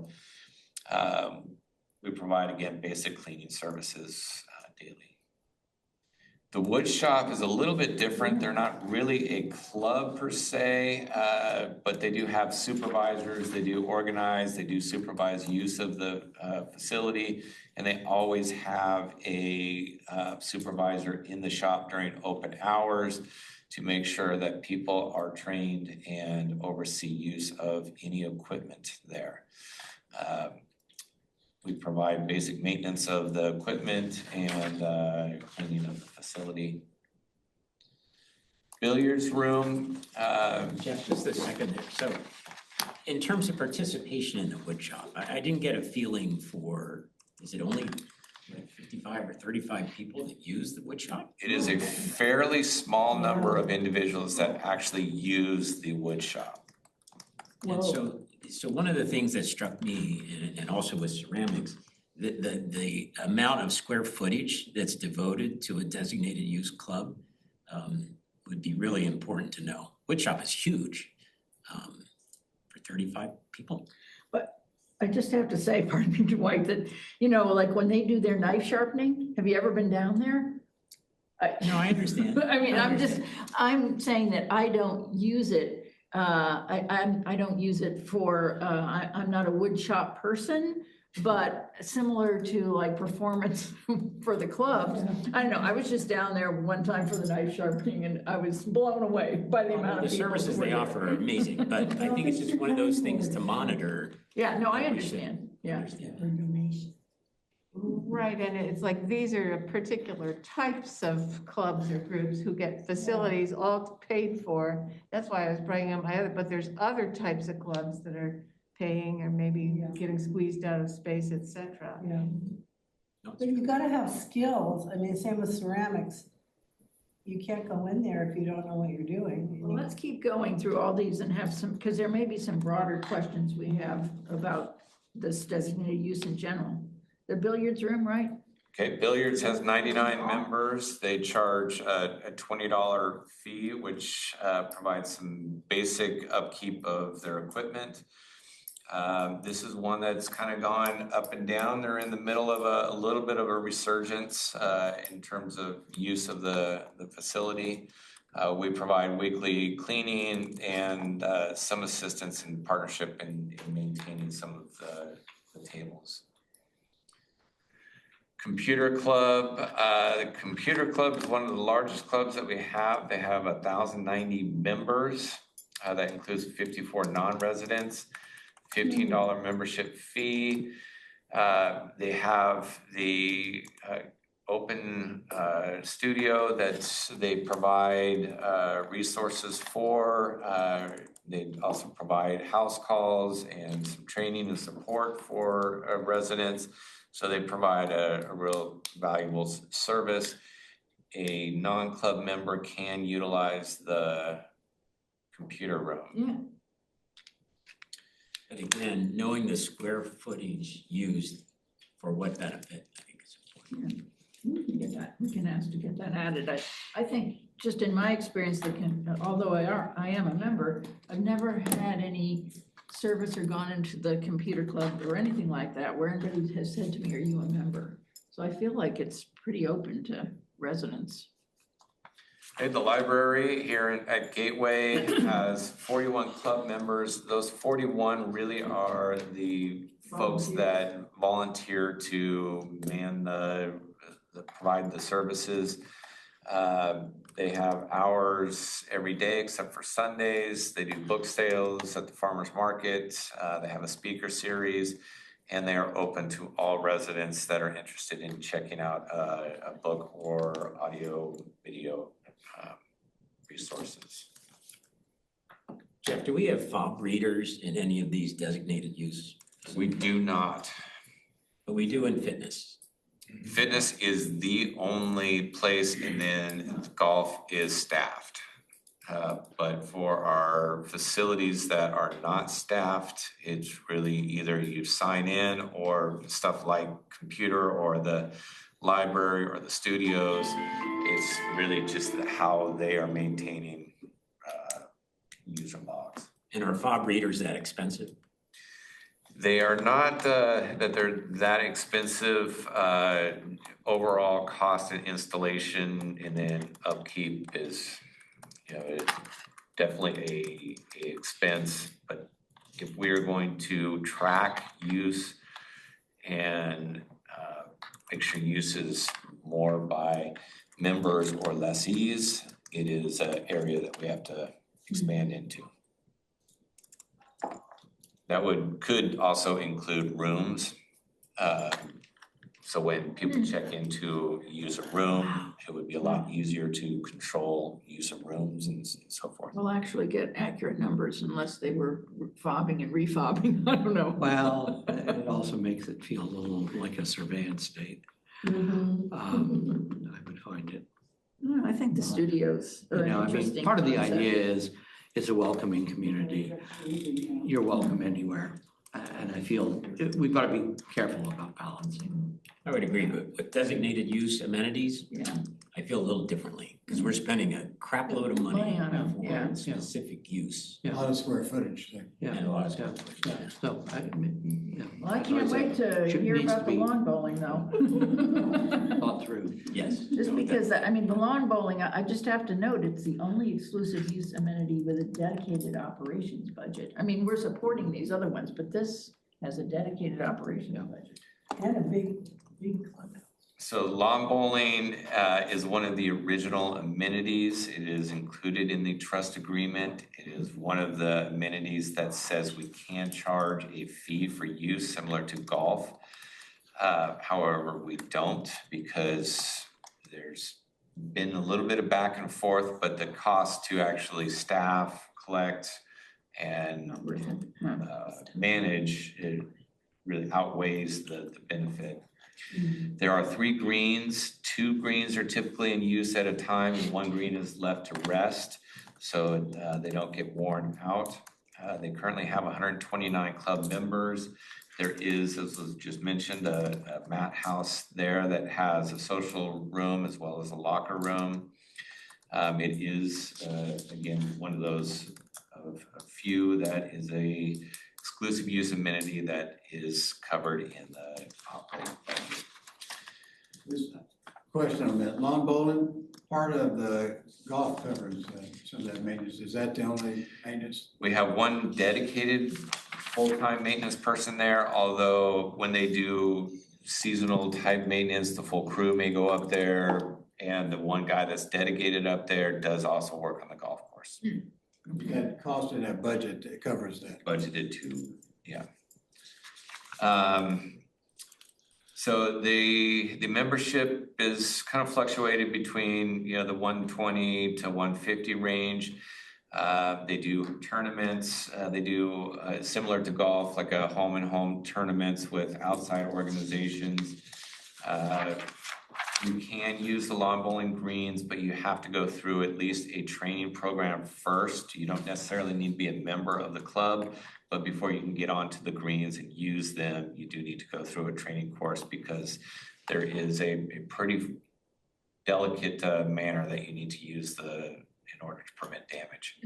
We provide, again, basic cleaning services daily. The wood shop is a little bit different. They're not really a club per se, but they do have supervisors. They do organize. They do supervise use of the facility, and they always have a supervisor in the shop during open hours to make sure that people are trained and oversee use of any equipment there. We provide basic maintenance of the equipment and cleaning of the facility. Billiards room, Jeff, just a second there. So in terms of participation in the wood shop, I didn't get a feeling for, is it only like 55 or 35 people that use the wood shop? it is a fairly small number of individuals that actually use the wood shop. And so one of the things that struck me, and also with ceramics, the amount of square footage that's devoted to a designated use club would be really important to know. Wood shop is huge for 35 people. I just have to say, pardon me, Dwight, that, like when they do their knife sharpening, have you ever been down there? No, I understand. I mean, I'm saying that I don't use it. I don't use it for, I'm not a wood shop person, but similar to like performance for the clubs. I don't know, I was just down there one time for the knife sharpening and I was blown away by the amount of The people. services they offer are amazing, but I think it's just one of those things to monitor. Yeah, no, I understand, yeah. Right, and it's like, these are particular types of clubs or groups who get facilities all paid for. That's why I was bringing up but there's other types of clubs that are paying or maybe getting squeezed out of space, et cetera. Yeah. But you gotta have skills. I mean, same with ceramics. You can't go in there if you don't know what you're doing. Well, let's keep going through all these and have some, because there may be some broader questions we have about this designated use in general. The billiards room, right? Okay, billiards has 99 members. They charge a $20 fee, which provides some basic upkeep of their equipment. This is one that's kind of gone up and down. They're in the middle of a little bit of a resurgence in terms of use of the facility. We provide weekly cleaning and some assistance in partnership in maintaining some of the tables. Computer Club. The Computer Club is one of the largest clubs that we have. They have 1,090 members. That includes 54 non-residents. $15 membership fee. They have the open studio that they provide resources for. They also provide house calls and some training and support for residents. So they provide a real valuable service. A non-club member can utilize the computer room. Yeah. But again, knowing the square footage used for what benefit, I think is important. We can get that, we can ask to get that added. I think, just in my experience, although I am a member, I've never had any service or gone into the computer club or anything like that where anybody has said to me, are you a member? So I feel like it's pretty open to residents. Okay, the library here at Gateway has 41 club members. Those 41 really are the folks that volunteer to provide the services. They have hours every day except for Sundays. They do book sales at the farmer's market. They have a speaker series, and they are open to all residents that are interested in checking out a book or audio, video resources. Jeff, do we have fob readers in any of these designated use? We do not. But we do in fitness. Fitness is the only place, and then golf is staffed. But for our facilities that are not staffed, it's really either you sign in or stuff like computer or the library or the studios. It's really just how they are maintaining user logs. And are fob readers that expensive? They are not that they're that expensive. Overall cost and installation and then upkeep is, it's definitely a expense. But if we're going to track use and make sure use is more by members or lessees, it is an area that we have to expand into. That could also include rooms. So when people check into use a room, it would be a lot easier to control use of rooms and so forth. We'll actually get accurate numbers unless they were fobbing and refobbing. I don't know. Well, it also makes it feel a little like a surveillance state. Mhm. I would find it. No, I think the studios are You an know, I interesting mean, part of the concept. idea is it's a welcoming community. You're welcome anywhere. And I feel we've got to be careful about balancing. I would agree, but with designated use amenities, Yeah. I feel a little differently, because we're spending a crap load of money Money on it, yeah. for specific use. A lot of square footage thing. Yeah. And a lot of Yeah. stuff. Yeah. So, yeah. Well, I can't wait to Should- hear needs to about the be lawn bowling though. Thought through. Yes. Just because, I mean, the lawn bowling, I just have to note, it's the only exclusive use amenity with a dedicated operations budget. I mean, we're supporting these other ones, but this has a dedicated operations budget. And a big clubhouse. So lawn bowling is one of the original amenities. It is included in the trust agreement. It is one of the amenities that says we can charge a fee for use similar to golf. However, we don't, because there's been a little bit of back and forth, but the cost to actually staff, collect, and Not worth it. No. manage, it really outweighs the benefit. There are 3 greens. 2 greens are typically in use at a time, and 1 green is left to rest, so they don't get worn out. They currently have 129 club members. There is, as was just mentioned, a mat house there that has a social room as well as a locker room. It is, again, one of those of a few that is a exclusive use amenity that is covered in the operating budget. This question on that, lawn bowling, part of the golf covers some of that maintenance. Is that the only maintenance? We have 1 dedicated full-time maintenance person there, although when they do seasonal type maintenance, the full crew may go up there, and the 1 guy that's dedicated up there does also work on the golf course. That cost in that budget that covers that. Budgeted to, yeah. So the membership is kind of fluctuated between, you know, the 120 to 150 range. They do tournaments. They do similar to golf, like a home and home tournaments with outside organizations. You can use the lawn bowling greens, but you have to go through at least a training program first. You don't necessarily need to be a member of the club, but before you can get onto the greens and use them, you do need to go through a training course, because there is a pretty delicate manner that you need to use in order to prevent damage.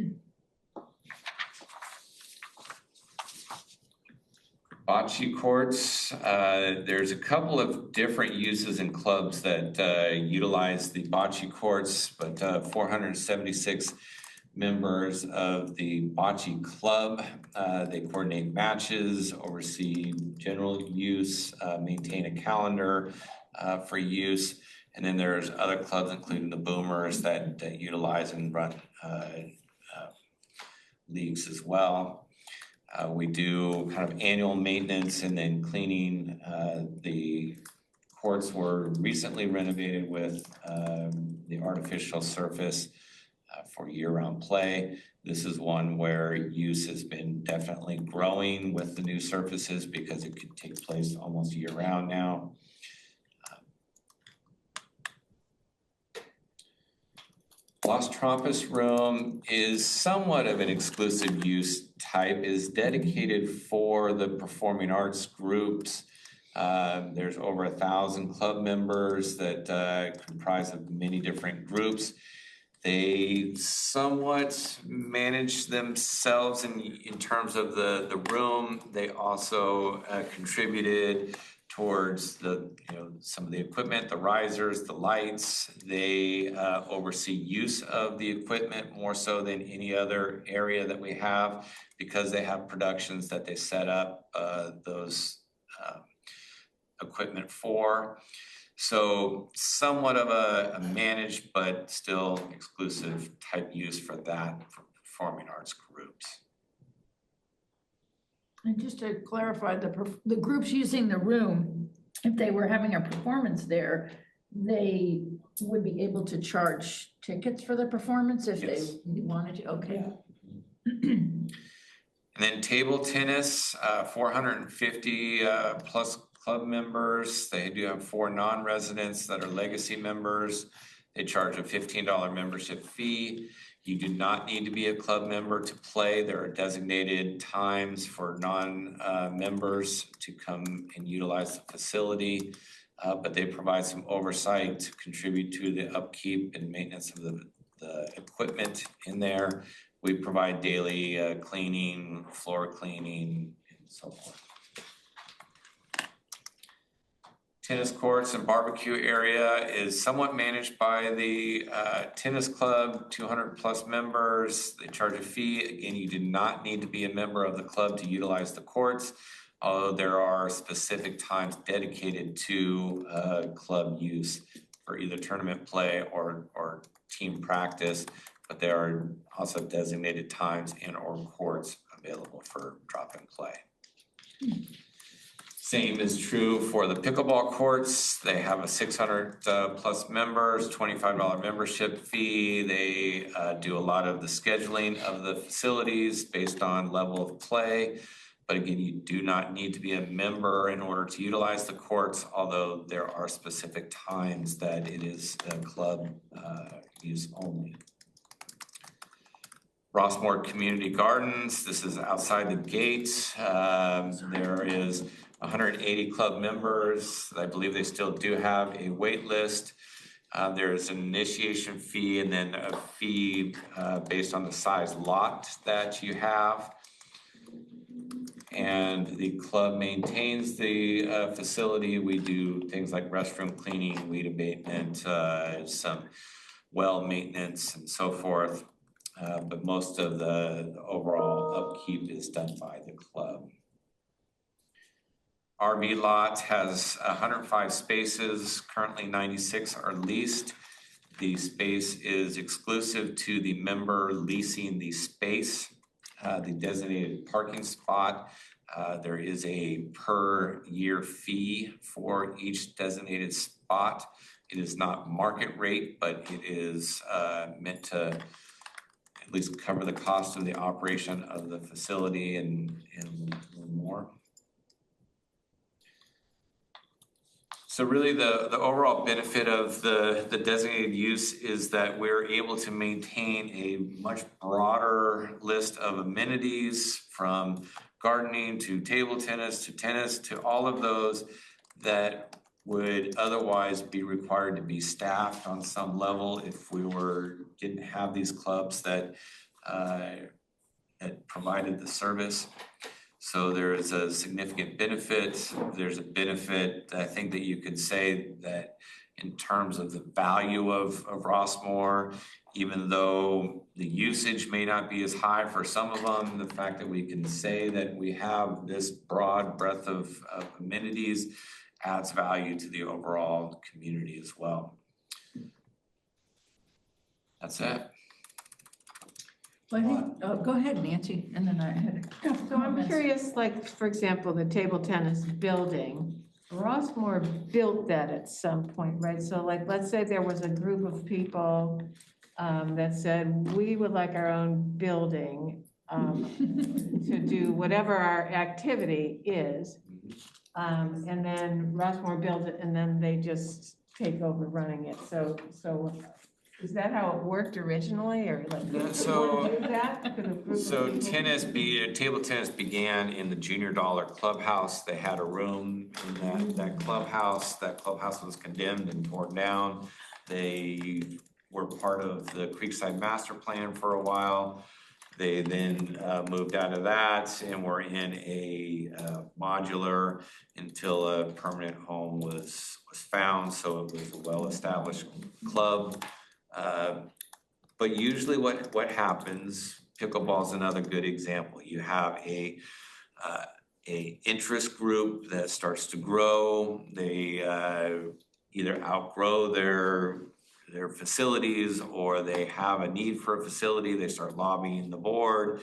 Bocce courts, there's a couple of different uses in clubs that utilize the bocce courts, but 476 members of the bocce club. They coordinate matches, oversee general use, maintain a calendar for use. And then there's other clubs, including the Boomers, that utilize and run leagues as well. We do kind of annual maintenance and then cleaning. The courts were recently renovated with the artificial surface for year-round play. This is one where use has been definitely growing with the new surfaces, because it could take place almost year-round now. Los Trampus room is somewhat of an exclusive use type, is dedicated for the performing arts groups. There's over 1,000 club members that comprise of many different groups. They somewhat manage themselves in terms of the room. They also contributed towards some of the equipment, the risers, the lights. They oversee use of the equipment more so than any other area that we have, because they have productions that they set up those equipment for. So somewhat of a managed but still exclusive type use for that, for performing arts groups. And just to clarify, the groups using the room, if they were having a performance there, they would be able to charge tickets for the performance if they Yes. wanted to, okay. And then table tennis, 450 plus club members. They do have 4 non-residents that are legacy members. They charge a $15 membership fee. You do not need to be a club member to play. There are designated times for non-members to come and utilize the facility. But they provide some oversight to contribute to the upkeep and maintenance of the equipment in there. We provide daily cleaning, floor cleaning, and so forth. Tennis courts and barbecue area is somewhat managed by the tennis club, 200 plus members. They charge a fee. Again, you do not need to be a member of the club to utilize the courts, although there are specific times dedicated to club use for either tournament play or team practice, but there are also designated times and or courts available for drop and play. Same is true for the pickleball courts. They have a 600 plus members, $25 membership fee. They do a lot of the scheduling of the facilities based on level of play. But again, you do not need to be a member in order to utilize the courts, although there are specific times that it is club use only. Rossmore Community Gardens, this is outside the gate. There is 180 club members. I believe they still do have a wait list. There's an initiation fee and then a fee based on the size lot that you have. And the club maintains the facility. We do things like restroom cleaning, weed abatement, some well maintenance and so forth. But most of the overall upkeep is done by the club. RV lot has 105 spaces, currently 96 are leased. The space is exclusive to the member leasing the space. The designated parking spot, there is a per year fee for each designated spot. It is not market rate, but it is meant to at least cover the cost of the operation of the facility and more. So really the overall benefit of the designated use is that we're able to maintain a much broader list of amenities, from gardening to table tennis to all of those that would otherwise be required to be staffed on some level if we didn't have these clubs that provided the service. So there is a significant benefit. There's a benefit, I think, that you could say that in terms of the value of Rossmore, even though the usage may not be as high for some of them, the fact that we can say that we have this broad breadth of amenities adds value to the overall community as well. That's it. Well, I think, go ahead, Nancy, and then I had. So I'm curious, like, for example, the table tennis building, Rossmore built that at some point, right? So like, let's say there was a group of people that said, we would like our own building to do whatever our activity is. And then Rossmore builds it and then they just take over running it. So is that how it worked originally, or like? So tennis table tennis began in the Junior Dollar Clubhouse. They had a room in that clubhouse. That clubhouse was condemned and torn down. They were part of the Creekside Master Plan for a while. They then moved out of that and were in a modular until a permanent home was found. So it was a well-established club. But usually what happens, pickleball is another good example. You have a interest group that starts to grow. They either outgrow their facilities, or they have a need for a facility. They start lobbying the board.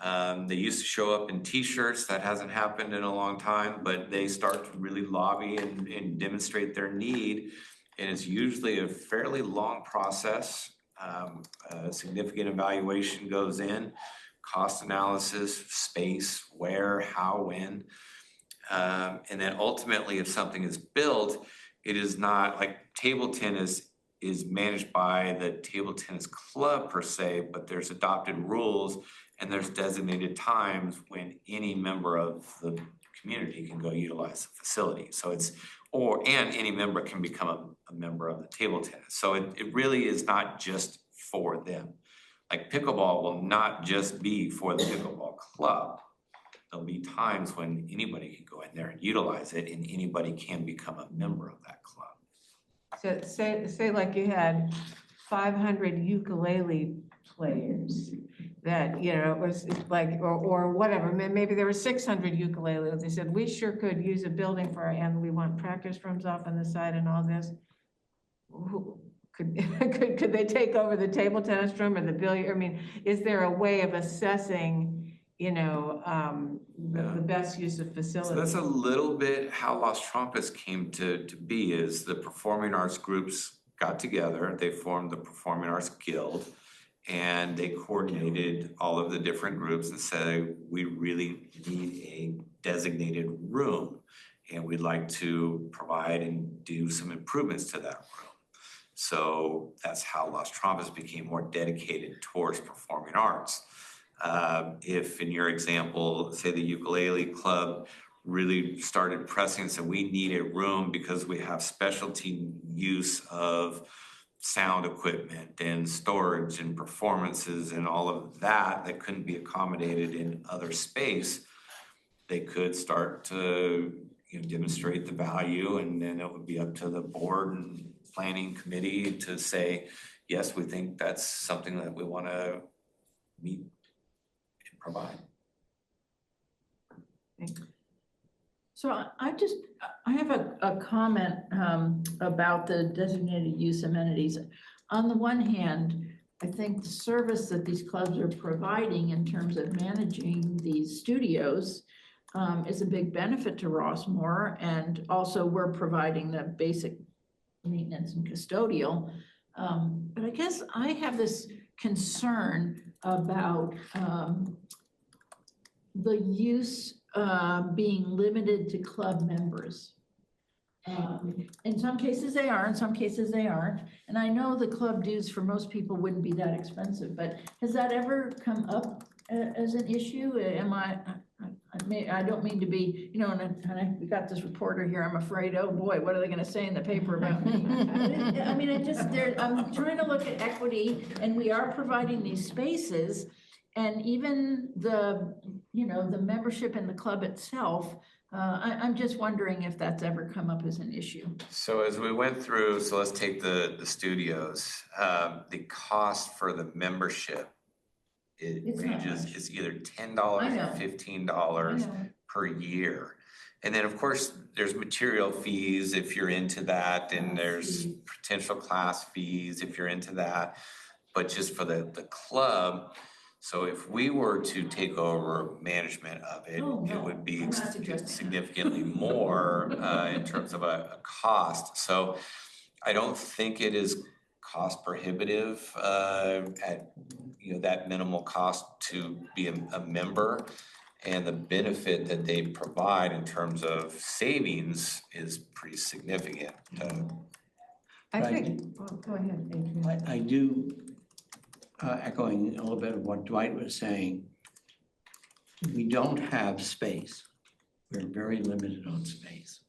They used to show up in t-shirts. That hasn't happened in a long time, but they start to really lobby and demonstrate their need. And it's usually a fairly long process. A significant evaluation goes in, cost analysis, space, where, how, when. And then ultimately, if something is built, it is not like table tennis is managed by the table tennis club per se, but there's adopted rules and there's designated times when any member of the community can go utilize the facility. So and any member can become a member of the table tennis. So it really is not just for them. Like pickleball will not just be for the pickleball club. There'll be times when anybody can go in there and utilize it and anybody can become a member of that club. So say like you had 500 ukulele players that, it was like, or whatever, maybe there were 600 ukuleles. They said, we sure could use a building and we want practice rooms off on the side and all this. Could they take over the table tennis room or the billiard? I mean, is there a way of assessing, the best use of facilities? So that's a little bit how Los Trompas came to be, is the performing arts groups got together, they formed the Performing Arts Guild, and they coordinated all of the different groups and said, we really need a designated room, and we'd like to provide and do some improvements to that room. So that's how Los Trompas became more dedicated towards performing arts. If in your example, say the ukulele club really started pressing and said, we need a room because we have specialty use of sound equipment and storage and performances and all of that couldn't be accommodated in other space, they could start to demonstrate the value, and then it would be up to the board and planning committee to say, yes, we think that's something that we want to meet and provide. So I have a comment about the designated use amenities. On the one hand, I think the service that these clubs are providing in terms of managing these studios is a big benefit to Rossmore, and also we're providing the basic maintenance and custodial. But I guess I have this concern about the use being limited to club members. In some cases they are, in some cases they aren't. And I know the club dues for most people wouldn't be that expensive, but has that ever come up as an issue? I don't mean to be, and we got this reporter here, I'm afraid, oh boy, what are they gonna say in the paper about me? I mean, I'm trying to look at equity, and we are providing these spaces, and even the membership in the club itself, I'm just wondering if that's ever come up as an issue. So as we went through, so let's take the studios, the cost for the membership, it ranges, it's either $10 or $15 per year. And then of course, there's material fees if you're into that, and there's potential class fees if you're into that. But just for the club, so if we were to take over management of it, it would be significantly more in terms of a cost. So I don't think it is cost prohibitive at that minimal cost to be a member, and the benefit that they provide in terms of savings is pretty significant. I think, go ahead, Adrian. I do, echoing a little bit of what Dwight was saying, we don't have space. We're very limited on space.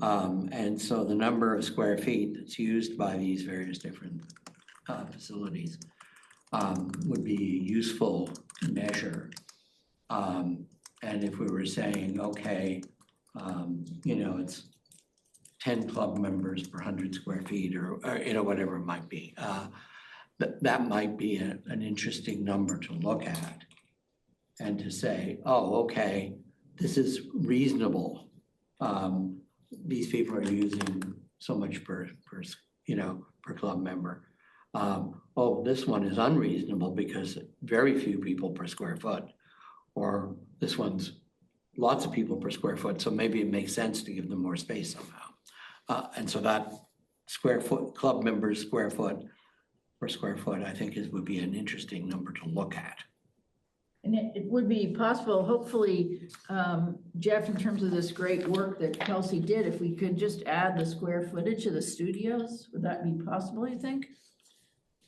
And so the number of square feet that's used by these various different facilities would be useful to measure. And if we were saying, okay, it's 10 club members per 100 square feet or whatever it might be, that might be an interesting number to look at and to say, oh, okay, this is reasonable. These people are using so much per club member. oh, this one is unreasonable because very few people per square foot. Or this one's lots of people per square foot, so maybe it makes sense to give them more space somehow. And so that square foot, club members square foot per square foot, I think would be an interesting number to look at. And it would be possible, hopefully, Jeff, in terms of this great work that Kelsey did, if we could just add the square footage of the studios, would that be possible, you think?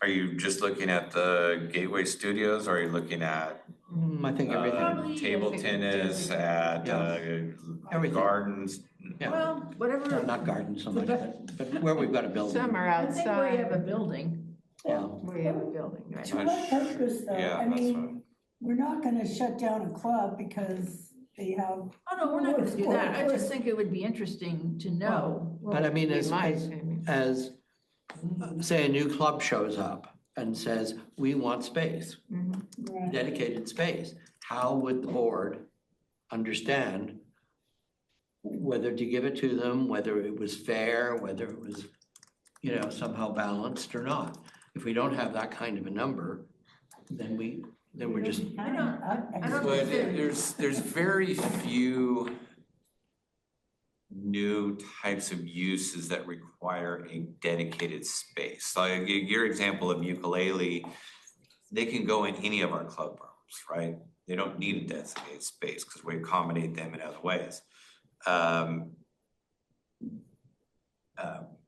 Are you just looking at the Gateway Studios, or are you looking at I think everything. Probably, table I think tennis, at Everything. gardens? Yeah. Well, whatever. Not gardens so much, but where we've got a building. Some are I think where you have a outside, building. Yeah. where you have a building, right? To what purpose though? Yeah, I that's mean, we're not gonna shut down a club because they have, Oh, no, we're not gonna do that. I just think it would be interesting to know. But I mean, We as, might, as, I mean. as, say, a new club shows up and says, we want space, right, dedicated space, how would the board understand whether to give it to them, whether it was fair, whether it was, somehow balanced or not? If we don't have that kind of a number, then we're just, I don't But think there's very few new types of uses that require a dedicated space. Like your example of ukulele, they can go in any of our club rooms, right? They don't need a designated space because we accommodate them in other ways.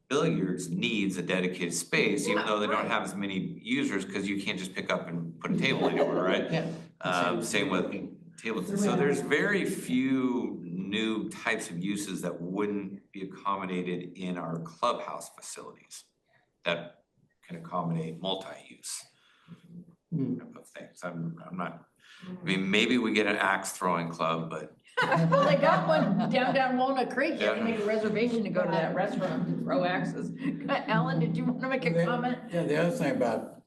Billiards needs a dedicated space, even though they don't have as many users, because you can't just pick up and put a table anywhere, right? yeah. Same with tables. So there's very few new types of uses that wouldn't be accommodated in our clubhouse facilities that can accommodate multi-use type of things. I'm not, I mean, maybe we get an axe throwing club, but Well, they got one down Walnut Creek. You had to Yeah. make a reservation to go to that restaurant and throw axes. Alan, did you want to make a comment? Yeah, the other thing about,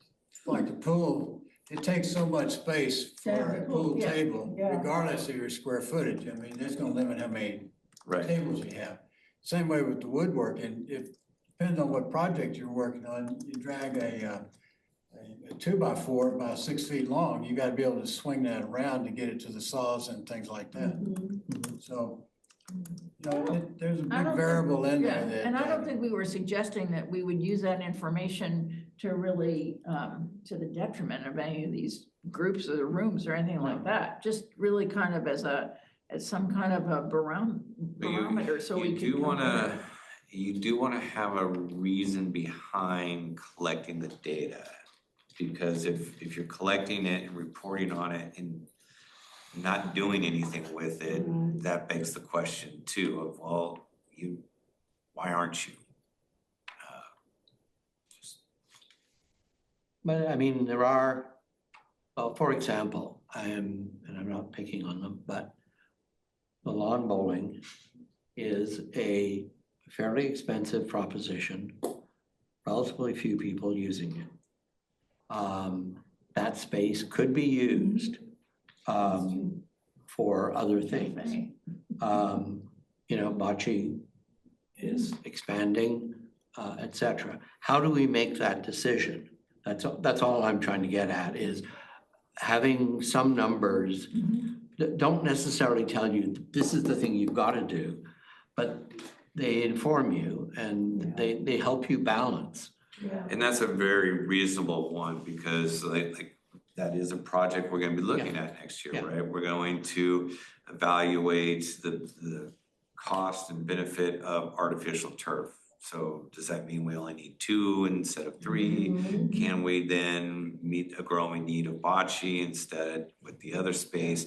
like the pool, it takes so much space To have for the a pool, pool yeah. table, Yeah. regardless of your square footage. I mean, that's gonna limit how many right. tables you have. Same way with the woodworking, depending on what project you're working on, you drag a 2x4 about 6 feet long, you gotta be able to swing that around to get it to the saws and things like that. So, there's a I don't big think- variable in Yeah, there that. and I don't think we were suggesting that we would use that information to really, to the detriment of any of these groups or rooms or anything like that. Just really kind of as some kind of a barometer, so we You can do compare. you do wanna have a reason behind collecting the data. Because if you're collecting it and reporting on it and not doing anything with it, that begs the question too of, well, why aren't you? But I mean, there are, well, for example, and I'm not picking on them, but the lawn bowling is a fairly expensive proposition, relatively few people using it. That space could be used for other things. Bocce is expanding, et cetera. How do we make that decision? That's all I'm trying to get at, is having some numbers that don't necessarily tell you this is the thing you've got to do, but they inform you and they help you balance. And that's a very reasonable one, because like that is a project we're gonna be looking at next year, Yeah. right? We're going to evaluate the cost and benefit of artificial turf. So does that mean we only need 2 instead of 3? Can we then meet a growing need of bocce instead with the other space?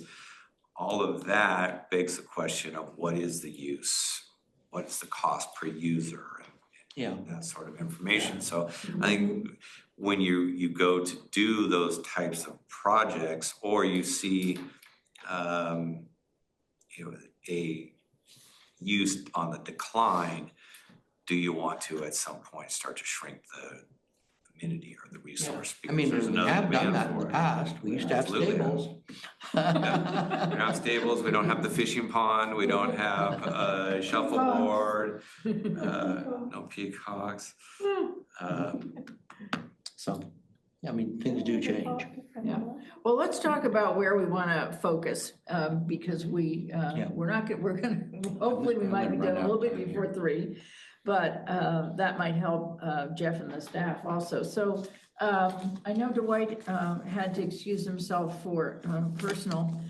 All of that begs the question of what is the use? What's the cost per user? Yeah. That sort of information. So I think when you go to do those types of projects, or you see a use on the decline, do you want to at some point start to shrink the amenity or the resource? I mean, Because there's we another have done demand that in for the it. past. We used to have Absolutely. stables. We don't have stables, we don't have the fishing pond, we don't have a shuffleboard, no peacocks. So, I mean, things do change. Yeah. Well, let's talk about where we want to focus, because Yeah. we're not, we're gonna, hopefully we might be done a little bit before 3, but that might help Jeff and the staff also. So I know Dwight had to excuse himself for personal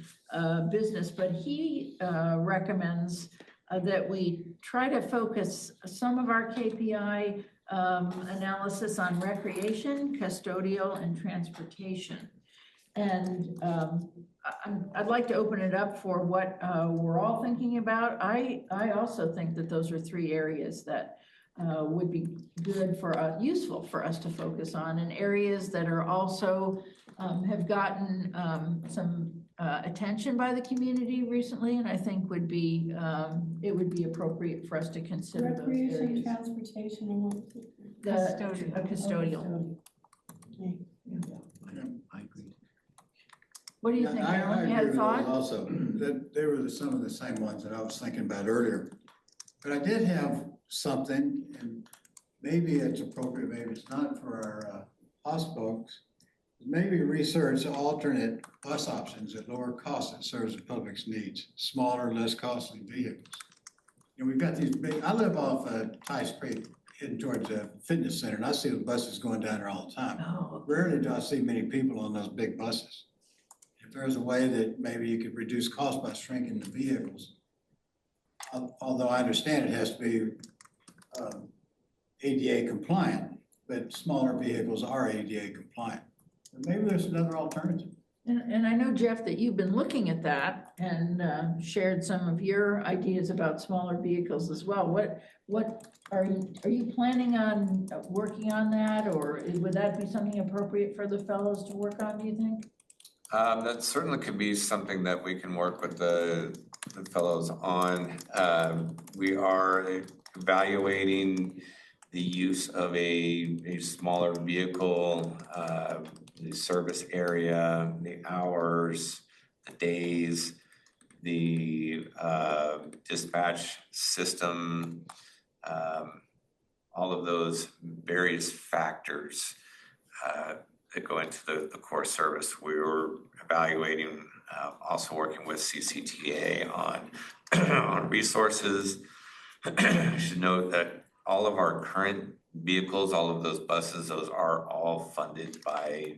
business, but he recommends that we try to focus some of our KPI analysis on recreation, custodial, and transportation. And I'd like to open it up for what we're all thinking about. I also think that those are 3 areas that would be good for useful for us to focus on, and areas that are also have gotten some attention by the community recently, and I think would be it would be appropriate for us to consider those Recreation, areas. transportation, and what was it? Custodial. Custodial. Okay. I agree. What do you think, I Alan? You agree had a with thought? those also, that they were some of the same ones that I was thinking about earlier. But I did have something, and maybe it's appropriate, maybe it's not for our hospitals. Maybe research alternate bus options at lower cost that serves the public's needs, smaller, less costly vehicles. And we've got these big, I live off Tice Creek heading towards a fitness center, and I see the buses going down there all the time. Oh, Rarely do I see many people on those big buses. If there's a way that maybe you could reduce cost by shrinking the vehicles, although I understand it has to be ADA compliant, but smaller vehicles are ADA compliant. But maybe there's another alternative. and I know, Jeff, that you've been looking at that and shared some of your ideas about smaller vehicles as well. What are you planning on working on that, or would that be something appropriate for the fellows to work on, do you think? That certainly could be something that we can work with the fellows on. We are evaluating the use of a smaller vehicle, the service area, the hours, the days, the dispatch system, all of those various factors that go into the core service. We were evaluating, also working with CCTA on on resources. I should note that all of our current vehicles, all of those buses, those are all funded by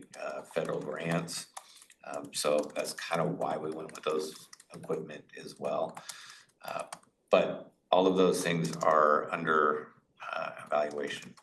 federal grants. So that's kind of why we went with those equipment as well. But all of those things are under evaluation.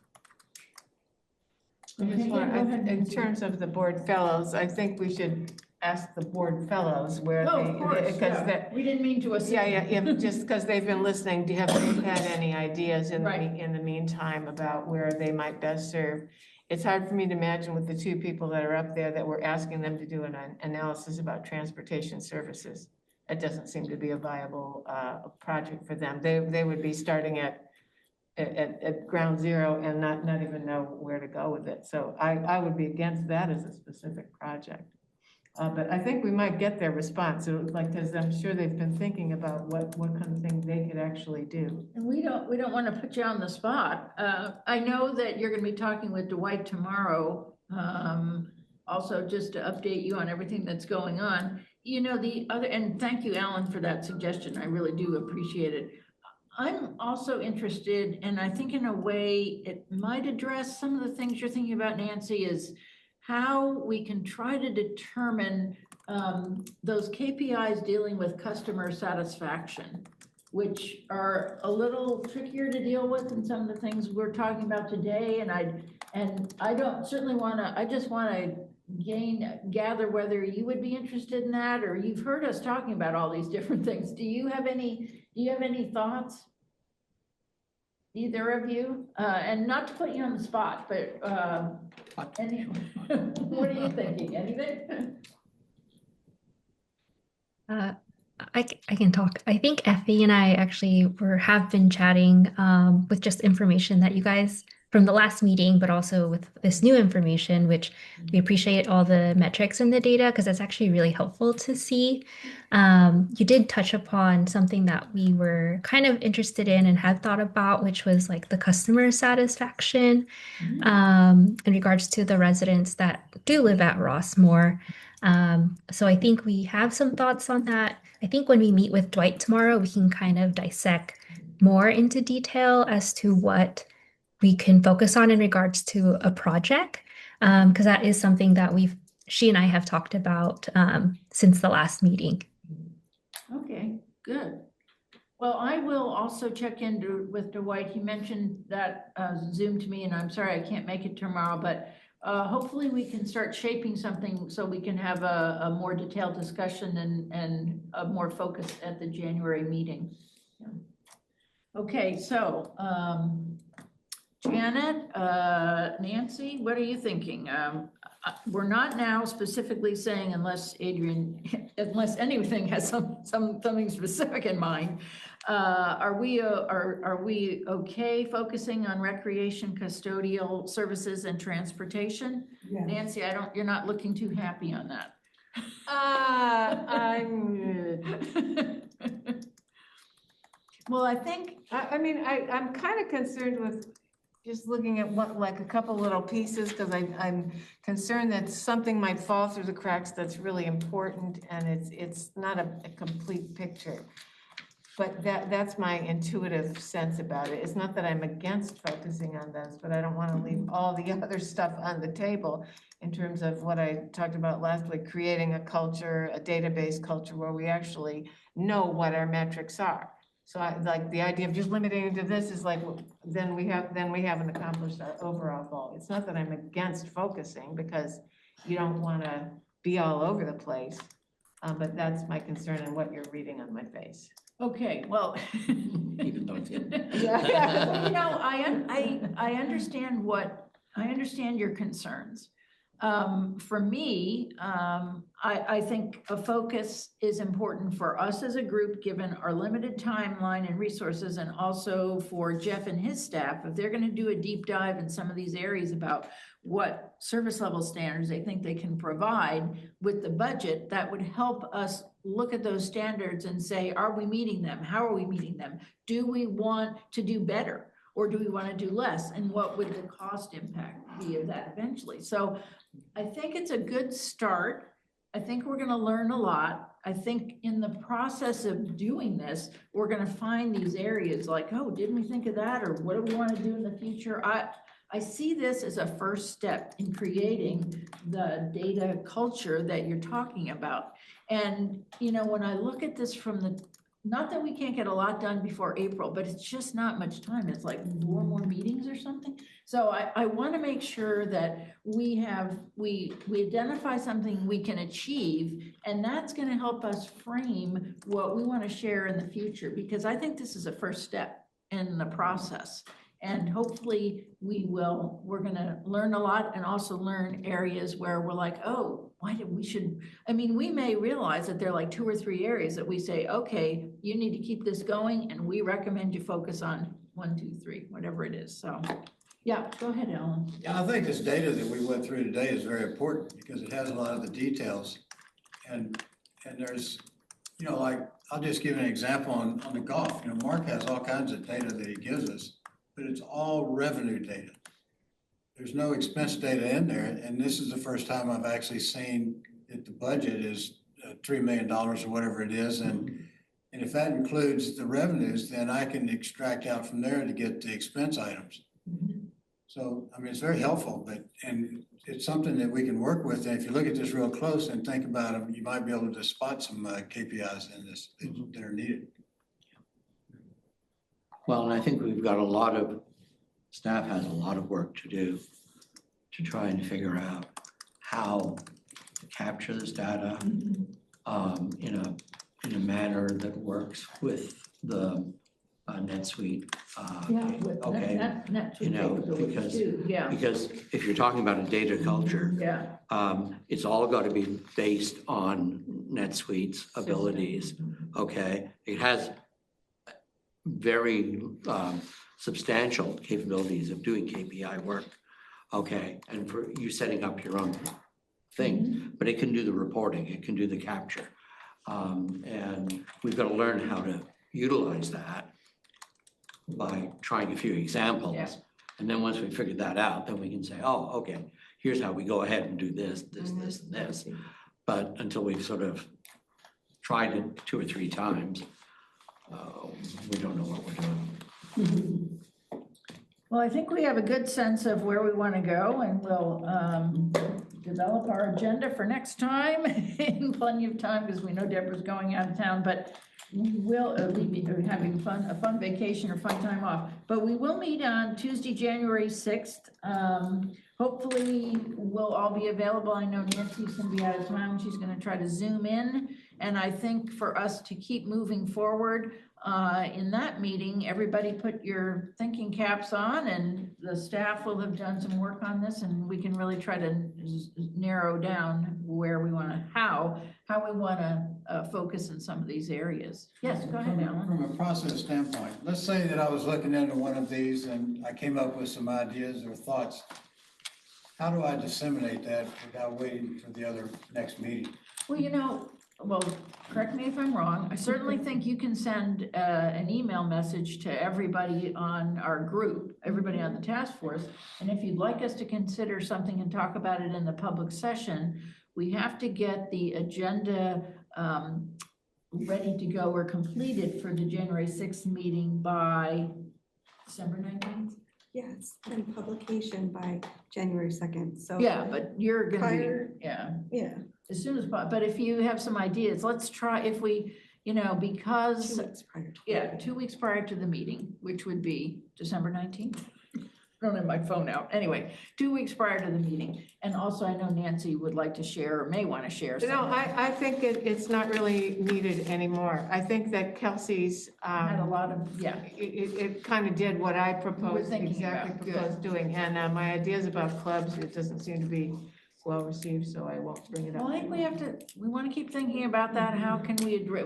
In terms of the board fellows, I think we should ask the board fellows where Oh, they, of course, because yeah. that, We didn't mean to assume. yeah, just because they've been listening, have they had any ideas in Right. in the meantime about where they might best serve? It's hard for me to imagine with the 2 people that are up there that we're asking them to do an analysis about transportation services. It doesn't seem to be a viable project for them. They would be starting at ground zero and not even know where to go with it. So I would be against that as a specific project. But I think we might get their response. So like, because I'm sure they've been thinking about what kind of things they could actually do. And we don't want to put you on the spot. I know that you're going to be talking with Dwight tomorrow. Also, just to update you on everything that's going on. You know, the other, and thank you, Alan, for that suggestion. I really do appreciate it. I'm also interested, and I think in a way it might address some of the things you're thinking about, Nancy, is how we can try to determine those KPIs dealing with customer satisfaction, which are a little trickier to deal with than some of the things we're talking about today. And I don't certainly want to, I just want to gather whether you would be interested in that, or you've heard us talking about all these different things. Do you have any thoughts? Either of you? And not to put you on the spot, but what are you thinking? Anything? I can talk. I think Effie and I actually have been chatting with just information that you guys from the last meeting, but also with this new information, which we appreciate all the metrics and the data because that's actually really helpful to see. You did touch upon something that we were kind of interested in and had thought about, which was like the customer satisfaction in regards to the residents that do live at Rossmore. So I think we have some thoughts on that. I think when we meet with Dwight tomorrow, we can kind of dissect more into detail as to what we can focus on in regards to a project, because that is something that she and I have talked about since the last meeting. Okay, good. Well, I will also check in with Dwight. He mentioned that Zoom to me, and I'm sorry I can't make it tomorrow, but hopefully we can start shaping something so we can have a more detailed discussion and a more focus at the January meeting. Yeah. Okay, so Janet, Nancy, what are you thinking? We're not now specifically saying unless anything has something specific in mind. Are we okay focusing on recreation, custodial services and transportation? Yeah. Nancy, you're not looking too happy on that. Well, I think, I'm kind of concerned with just looking at like a couple little pieces, because I'm concerned that something might fall through the cracks that's really important, and it's not a complete picture. But that's my intuitive sense about it. It's not that I'm against focusing on this, but I don't want to leave all the other stuff on the table in terms of what I talked about last week, creating a culture, a database culture where we actually know what our metrics are. So I like the idea of just limiting it to this is like, then we haven't accomplished our overall goal. It's not that I'm against focusing, because you don't want to be all over the place. But that's my concern and what you're reading on my face. okay, well. Even though it's in. You know, I understand your concerns. For me, I think a focus is important for us as a group, given our limited timeline and resources, and also for Jeff and his staff, if they're going to do a deep dive in some of these areas about what service level standards they think they can provide with the budget, that would help us look at those standards and say, are we meeting them? How are we meeting them? Do we want to do better? Or do we want to do less? And what would the cost impact be of that eventually? So I think it's a good start. I think we're going to learn a lot. I think in the process of doing this, we're going to find these areas like, oh, didn't we think of that? Or what do we want to do in the future? I see this as a first step in creating the data culture that you're talking about. And, you know, when I look at this from not that we can't get a lot done before April, but it's just not much time. It's like four more meetings or something. So I want to make sure that we identify something we can achieve, and that's going to help us frame what we want to share in the future, because I think this is a first step in the process. And hopefully we're going to learn a lot, and also learn areas where we're like, oh, we may realize that there are like 2 or 3 areas that we say, okay, you need to keep this going, and we recommend you focus on 1, 2, 3, whatever it is. So, yeah, go ahead, Ellen. Yeah, I think this data that we went through today is very important because it has a lot of the details. And there's, you know, like, I'll just give an example on the golf. You know, Mark has all kinds of data that he gives us, but it's all revenue data. There's no expense data in there, and this is the first time I've actually seen that the budget is $3 million or whatever it is, and if that includes the revenues, then I can extract out from there to get the expense items. So, I mean, it's very helpful, and it's something that we can work with, and if you look at this real close and think about them, you might be able to spot some KPIs in this that are needed. Well, and I think staff has a lot of work to do to try and figure out how to capture this data in a manner that works with the NetSuite. Okay, you know, because if you're talking about a data culture, it's all got to be based on NetSuite's abilities. Okay, it has very substantial capabilities of doing KPI work. Okay, and for you setting up your own thing, but it can do the reporting, it can do the capture. And we've got to learn how to utilize that by trying a few examples. Yeah. And then once we figured that out, then we can say, oh, okay, here's how we go ahead and do this, and this. But until we've sort of tried it 2 or 3 times, we don't know what we're doing. Well, I think we have a good sense of where we want to go, and we'll develop our agenda for next time in plenty of time, because we know Deborah's going out of town, but we will be having a fun vacation or fun time off. But we will meet on Tuesday, January 6th. Hopefully, we'll all be available. I know Nancy's going to be out of town. She's going to try to Zoom in. And I think for us to keep moving forward, in that meeting, everybody put your thinking caps on, and the staff will have done some work on this, and we can really try to narrow down where we want to, how we want to focus in some of these areas. Yes, go ahead, Alan. From a process standpoint, let's say that I was looking into one of these and I came up with some ideas or thoughts. How do I disseminate that without waiting for the other next meeting? Well, well, correct me if I'm wrong. I certainly think you can send an email message to everybody on our group, everybody on the task force. And if you'd like us to consider something and talk about it in the public session, we have to get the agenda ready to go or completed for the January 6th meeting by December 19th. Yes, and publication by January 2nd, so. Yeah, but you're gonna be, Prior- Yeah, as soon as possible. But if you have some ideas, let's try, if we, because, 2 weeks prior. 2 weeks prior to the meeting, which would be December 19th. I don't have my phone out. Anyway, 2 weeks prior to the meeting. And also, I know Nancy would like to share or may want to share You know, something. I think it's not really needed anymore. I think that Kelsey's, Had a lot of, it kind of did what I proposed, thinking exactly about. Good. proposed doing. And my ideas about clubs, it doesn't seem to be well received, so I won't bring it up. well, I think we want to keep thinking about that. How can we address,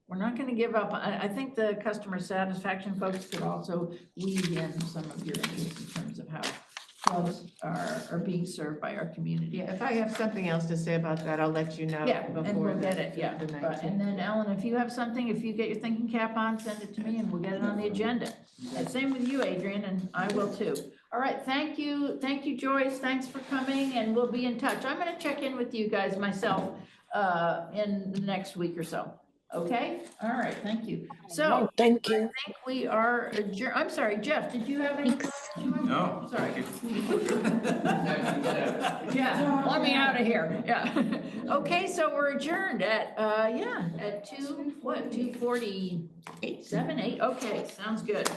we're not going to give up. I think the customer satisfaction folks could also weave in some of your interests in terms of how clubs are being served by our community. Yeah, if I have something else to say about that, I'll let you know. Yeah, and before we'll get it, the yeah. 19th. And then Ellen, if you have something, if you get your thinking cap on, send it to me and we'll get it on the agenda. And same with you, Adrian, and I will too. All right, thank you, Joyce, thanks for coming, and we'll be in touch. I'm gonna check in with you guys myself in the next week or so. Okay, all right, thank you. So, Thank I you. think we are adjourned. I'm sorry, Jeff, did you have any? Thanks. No, Sorry. thank you. Yeah, let me out of here, yeah. Okay, so we're adjourned at 2:47, 8, okay, sounds good.